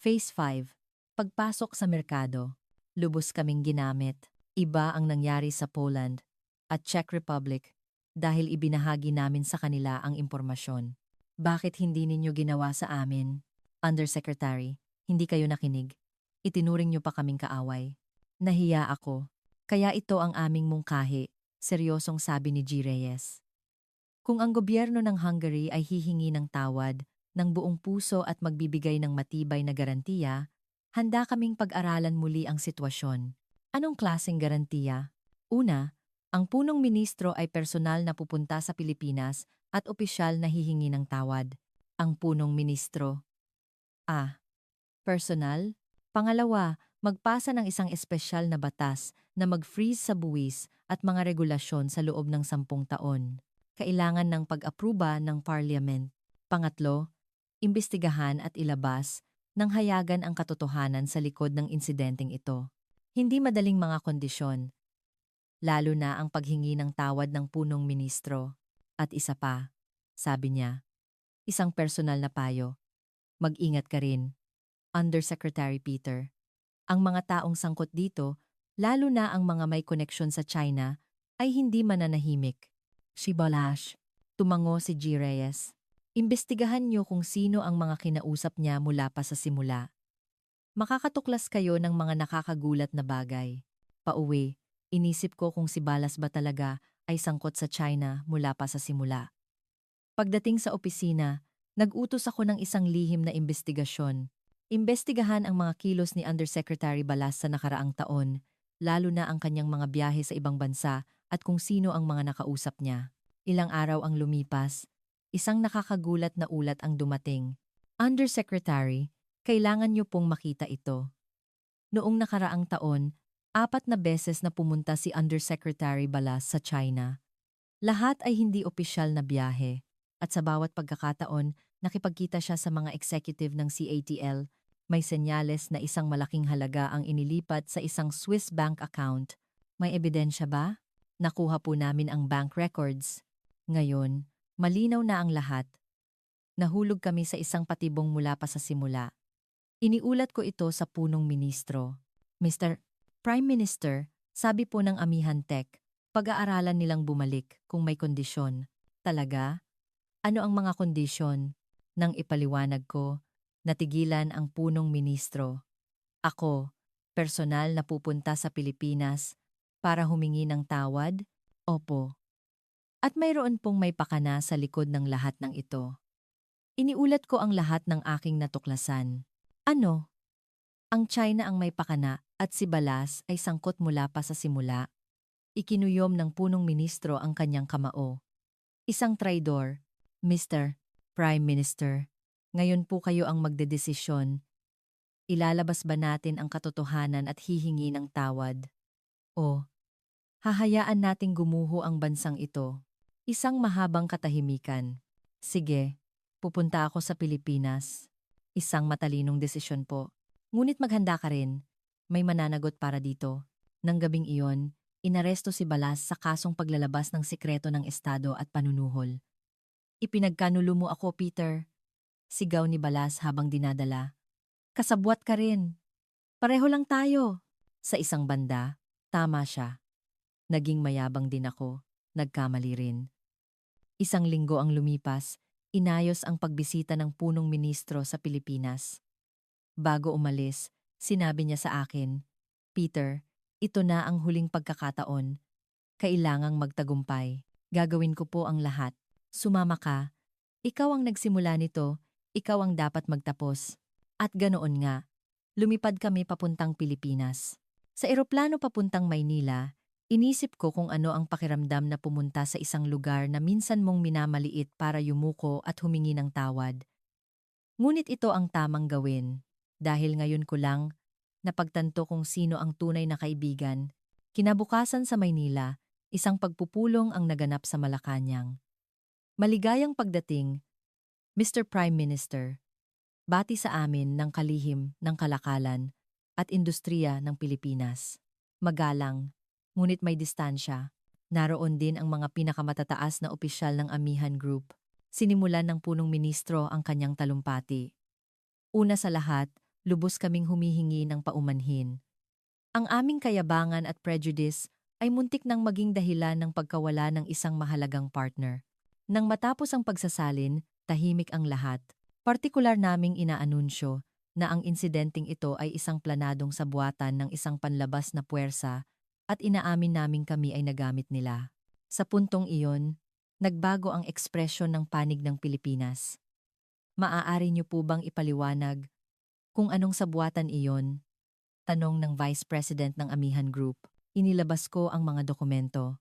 Phase 5, pagpasok sa merkado. Lubos kaming ginamit. Iba ang nangyari sa Poland at Czech Republic dahil ibinahagi namin sa kanila ang impormasyon. Bakit hindi ninyo ginawa sa amin? Undersecretary, hindi kayo nakinig. Itinuring nyo pa kaming kaaway. Nahiya ako. Kaya ito ang aming mungkahi, seryosong sabi ni G. Reyes. Kung ang gobyerno ng Hungary ay hihingi ng tawad, ng buong puso at magbibigay ng matibay na garantiya, handa kaming pag-aralan muli ang sitwasyon. Anong klaseng garantiya? Una, ang punong ministro ay personal na pupunta sa Pilipinas at opisyal na hihingi ng tawad. Ang punong ministro. Personal? Pangalawa, magpasa ng isang espesyal na batas na mag-freeze sa buwis at mga regulasyon sa loob ng 10 taon. Kailangan ng pag-apruba ng parliament. Pangatlo, imbestigahan at ilabas nang hayagan ang katotohanan sa likod ng insidenteng ito. Hindi madaling mga kondisyon, lalo na ang paghingi ng tawad ng punong ministro. At isa pa, sabi niya, isang personal na payo, mag-ingat ka rin. Undersecretary Peter. Ang mga taong sangkot dito, lalo na ang mga may koneksyon sa China, ay hindi mananahimik. Si Balash. Tumango si G. Reyes. Imbestigahan niyo kung sino ang mga kinausap niya mula pa sa simula. Makakatuklas kayo ng mga nakakagulat na bagay. Pauwi, inisip ko kung si Balas ba talaga ay sangkot sa China mula pa sa simula. Pagdating sa opisina, nag-utos ako ng isang lihim na imbestigasyon. Imbestigahan ang mga kilos ni Undersecretary Balas sa nakaraang taon, lalo na ang kanyang mga biyahe sa ibang bansa at kung sino ang mga nakausap niya. Ilang araw ang lumipas, isang nakakagulat na ulat ang dumating. Undersecretary, kailangan niyo pong makita ito. Noong nakaraang taon, 4 na beses na pumunta si Undersecretary Balas sa China. Lahat ay hindi opisyal na biyahe, at sa bawat pagkakataon, nakipagkita siya sa mga executive ng CATL, may senyales na isang malaking halaga ang inilipat sa isang Swiss bank account. May ebidensya ba? Nakuha po namin ang bank records. Ngayon, malinaw na ang lahat. Nahulog kami sa isang patibong mula pa sa simula. Iniulat ko ito sa punong ministro. Mr. Prime Minister, sabi po ng Amihan Tech, pag-aaralan nilang bumalik kung may kondisyon. Talaga? Ano ang mga kondisyon? Nang ipaliwanag ko, natigilan ang punong ministro. Ako, personal na pupunta sa Pilipinas para humingi ng tawad? Opo. At mayroon pong may pakana sa likod ng lahat ng ito. Iniulat ko ang lahat ng aking natuklasan. Ano? Ang China ang may pakana at si Balas ay sangkot mula pa sa simula. Ikinuyom ng punong ministro ang kanyang kamao. Isang traidor, Mr. Prime Minister. Ngayon po kayo ang magdedesisyon. Ilalabas ba natin ang katotohanan at hihingi ng tawad? O hahayaan nating gumuho ang bansang ito? Isang mahabang katahimikan. Sige, pupunta ako sa Pilipinas. Isang matalinong desisyon po. Ngunit maghanda ka rin. May mananagot para dito. Nang gabing iyon, inaresto si Balas sa kasong paglalabas ng sikreto ng Estado at panunuhol. Ipinagkanulo mo ako, Peter. Sigaw ni Balas habang dinadala. Kasabwat ka rin. Pareho lang tayo. Sa isang banda, tama siya. Naging mayabang din ako. Nagkamali rin. Isang linggo ang lumipas, inayos ang pagbisita ng punong ministro sa Pilipinas. Bago umalis, sinabi niya sa akin, Peter, ito na ang huling pagkakataon. Kailangang magtagumpay. Gagawin ko po ang lahat. Sumama ka. Ikaw ang nagsimula nito. Ikaw ang dapat magtapos. At ganoon nga, lumipad kami papuntang Pilipinas. Sa eroplano papuntang Maynila, inisip ko kung ano ang pakiramdam na pumunta sa isang lugar na minsan mong minamaliit para yumuko at humingi ng tawad. Ngunit ito ang tamang gawin, dahil ngayon ko lang napagtanto kung sino ang tunay na kaibigan. Kinabukasan sa Maynila, isang pagpupulong ang naganap sa Malacanang. Maligayang pagdating, Mr. Prime Minister, bati sa amin ng kalihim ng kalakalan at industriya ng Pilipinas. Magalang, ngunit may distansya. Naroon din ang mga pinakamatataas na opisyal ng Amihan Group. Sinimulan ng punong ministro ang kanyang talumpati. Una sa lahat, lubos kaming humihingi ng paumanhin. Ang aming kayabangan at prejudice ay muntik nang maging dahilan ng pagkawala ng isang mahalagang partner. Nang matapos ang pagsasalin, tahimik ang lahat. Partikular naming inaanunsyo na ang insidenteng ito ay isang planadong sabuatan ng isang panlabas na puwersa at inaamin naming kami ay nagamit nila. Sa puntong iyon, nagbago ang ekspresyon ng panig ng Pilipinas. Maaari niyo po bang ipaliwanag kung anong sabuatan iyon? Tanong ng Vice President ng Amihan Group. Inilabas ko ang mga dokumento.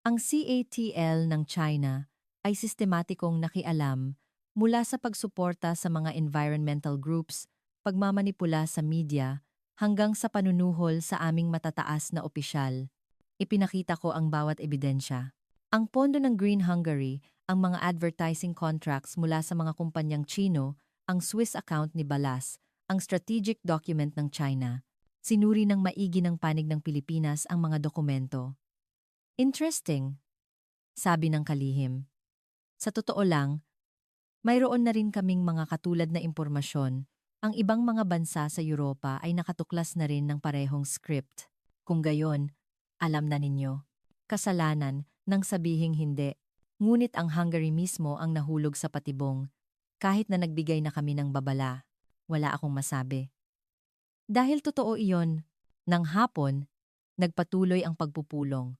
Ang CATL ng China ay sistematikong nakialam mula sa pagsuporta sa mga environmental groups, pagmamanipula sa media, hanggang sa panunuhol sa aming matataas na opisyal. Ipinakita ko ang bawat ebidensya. Ang pondo ng Green Hungary, ang mga advertising contracts mula sa mga kumpanyang Chino, ang Swiss account ni Balas, ang strategic document ng China. Sinuri ng maigi ng panig ng Pilipinas ang mga dokumento. Interesting, sabi ng kalihim. Sa totoo lang, mayroon na rin kaming mga katulad na impormasyon. Ang ibang mga bansa sa Europa ay nakatuklas na rin ng parehong script. Kung gayon, alam na ninyo. Kasalanan nang sabihing hindi. Ngunit ang Hungary mismo ang nahulog sa patibong. Kahit na nagbigay na kami ng babala, wala akong masabi. Dahil totoo iyon, nang hapon, nagpatuloy ang pagpupulong.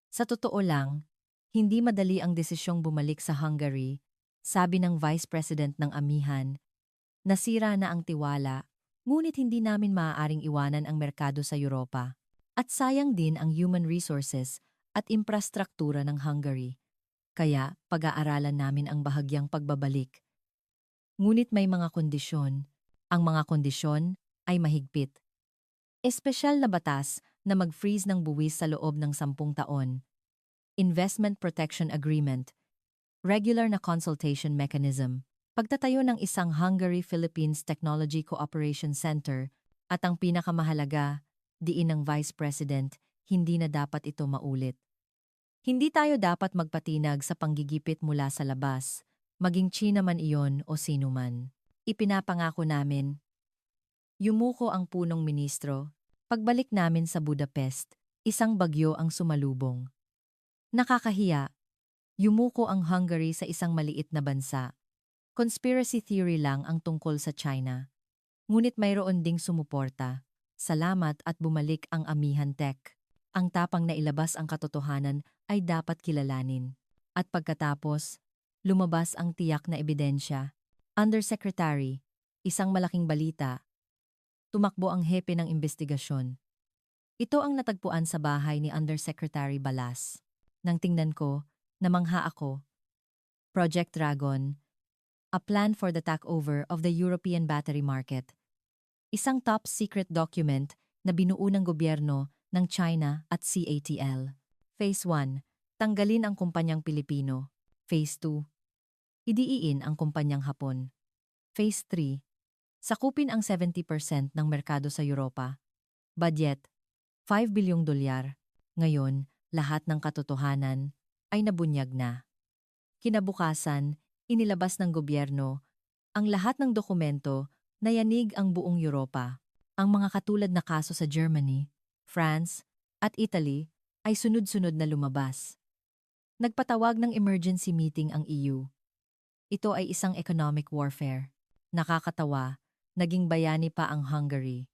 Sa totoo lang, hindi madali ang desisyong bumalik sa Hungary, sabi ng Vice President ng Amihan. Nasira na ang tiwala, ngunit hindi namin maaaring iwanan ang merkado sa Europa. At sayang din ang human resources at infrastruktura ng Hungary. Kaya pag-aaralan namin ang bahagyang pagbabalik. Ngunit may mga kondisyon. Ang mga kondisyon ay mahigpit. Espesyal na batas na mag-freeze ng buwis sa loob ng 10 taon. Investment Protection Agreement. Regular na consultation mechanism. Pagtatayo ng isang Hungary-Philippines Technology Cooperation Center at ang pinakamahalaga, diin ng Vice President, hindi na dapat ito maulit. Hindi tayo dapat magpatinag sa panggigipit mula sa labas, maging China man iyon o sino man. Ipinapangako namin. Yumuko ang punong ministro. Pagbalik namin sa Budapest, isang bagyo ang sumalubong. Nakakahiya. Yumuko ang Hungary sa isang maliit na bansa. Conspiracy theory lang ang tungkol sa China. Ngunit mayroon ding sumuporta. Salamat at bumalik ang Amihan Tech. Ang tapang na ilabas ang katotohanan ay dapat kilalanin. At pagkatapos, lumabas ang tiyak na ebidensya. Undersecretary, isang malaking balita. Tumakbo ang hepe ng investigasyon. Ito ang natagpuan sa bahay ni Undersecretary Balas. Nang tingnan ko, namangha ako. Project Dragon, a plan for the takeover of the European battery market. Isang top-secret document na binuo ng gobyerno ng China at CATL. Phase 1, tanggalin ang kumpanyang Pilipino. Phase 2, idiin ang kumpanyang Hapon. Phase 3, sakupin ang 70% ng merkado sa Europa. Budget, $5 bilyong. Ngayon, lahat ng katotohanan ay nabunyag na. Kinabukasan, inilabas ng gobyerno ang lahat ng dokumento na yanig ang buong Europa. Ang mga katulad na kaso sa Germany, France, at Italy ay sunod-sunod na lumabas. Nagpatawag ng emergency meeting ang EU. Ito ay isang economic warfare. Nakakatawa, naging bayani pa ang Hungary.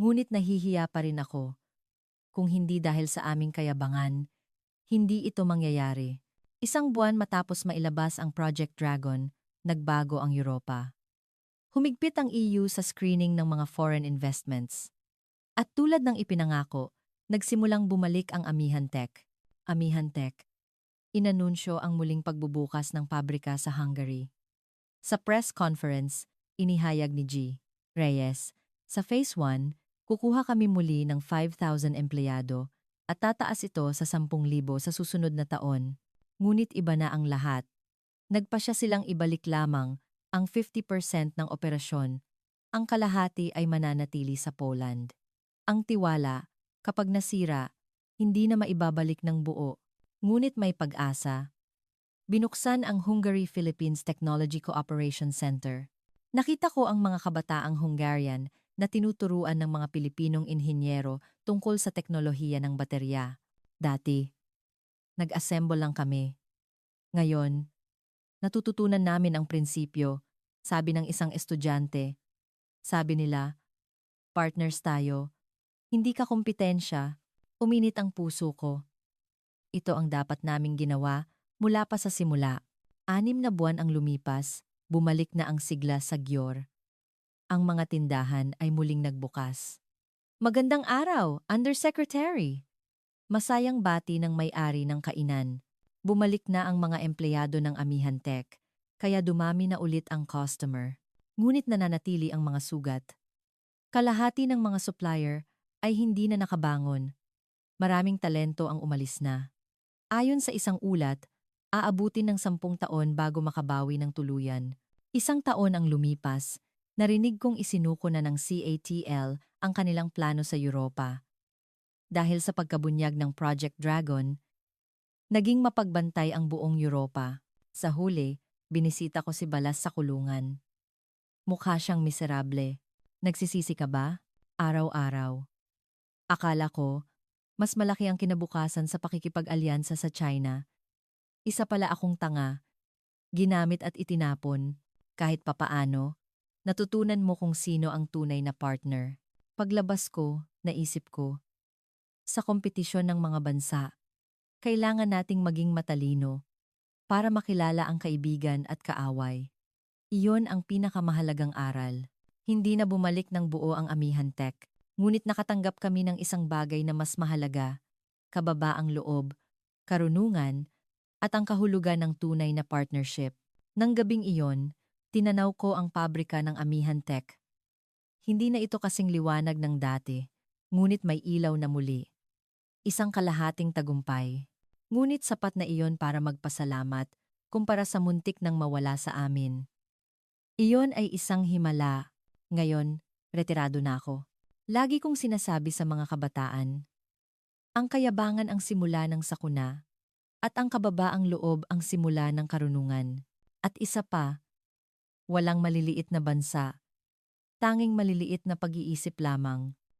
Ngunit nahihiya pa rin ako. Kung hindi dahil sa aming kayabangan, hindi ito mangyayari. Isang buwan matapos mailabas ang Project Dragon, nagbago ang Europa. Humigpit ang EU sa screening ng mga foreign investments. At tulad ng ipinangako, nagsimulang bumalik ang Amihan Tech. Amihan Tech. Inanunsyo ang muling pagbubukas ng pabrika sa Hungary. Sa press conference, inihayag ni G. Reyes, sa Phase 1, kukuha kami muli ng 5,000 empleyado at tataas ito sa 10,000 sa susunod na taon. Ngunit iba na ang lahat. Nagpasya silang ibalik lamang ang 50% ng operasyon. Ang kalahati ay mananatili sa Poland. Ang tiwala, kapag nasira, hindi na maibabalik ng buo, ngunit may pag-asa. Binuksan ang Hungary-Philippines Technology Cooperation Center. Nakita ko ang mga kabataang Hungarian na tinuturuan ng mga Pilipinong inhinyero tungkol sa teknolohiya ng baterya. Dati, nag-assemble lang kami. Ngayon, natututunan namin ang prinsipyo, sabi ng isang estudyante. Sabi nila, partners tayo, hindi ka kompetensya, uminit ang puso ko. Ito ang dapat naming ginawa mula pa sa simula. 6 na buwan ang lumipas, bumalik na ang sigla sa Gyor. Ang mga tindahan ay muling nagbukas. Magandang araw, Undersecretary! Masayang bati ng may-ari ng kainan. Bumalik na ang mga empleyado ng Amihan Tech, kaya dumami na ulit ang customer. Ngunit nananatili ang mga sugat. Kalahati ng mga supplier ay hindi na nakabangon. Maraming talento ang umalis na. Ayon sa isang ulat, aabutin ng 10 taon bago makabawi ng tuluyan. 1 taon ang lumipas, narinig kong isinuko na ng CATL ang kanilang plano sa Europa. Dahil sa pagkabunyag ng Project Dragon, naging mapagbantay ang buong Europa. Sa huli, binisita ko si Balas sa kulungan. Mukha siyang miserable. Nagsisisi ka ba? Araw-araw. Akala ko, mas malaki ang kinabukasan sa pakikipag-alyansa sa China. Isa pala akong tanga. Ginamit at itinapon. Kahit papaano, natutunan mo kung sino ang tunay na partner. Paglabas ko, naisip ko, sa kompetisyon ng mga bansa, kailangan nating maging matalino para makilala ang kaibigan at kaaway. Iyon ang pinakamahalagang aral. Hindi na bumalik ng buo ang Amihan Tech, ngunit nakatanggap kami ng isang bagay na mas mahalaga, kababaang loob, karunungan, at ang kahulugan ng tunay na partnership. Nang gabing iyon, tinanaw ko ang pabrika ng Amihan Tech. Hindi na ito kasing liwanag ng dati, ngunit may ilaw na muli. Isang kalahating tagumpay. Ngunit sapat na iyon para magpasalamat kumpara sa muntik nang mawala sa amin. Iyon ay isang himala. Ngayon, retirado na ako. Lagi kong sinasabi sa mga kabataan, ang kayabangan ang simula ng sakuna, at ang kababaang loob ang simula ng karunungan. At isa pa, walang maliliit na bansa, tanging maliliit na pag-iisip lamang.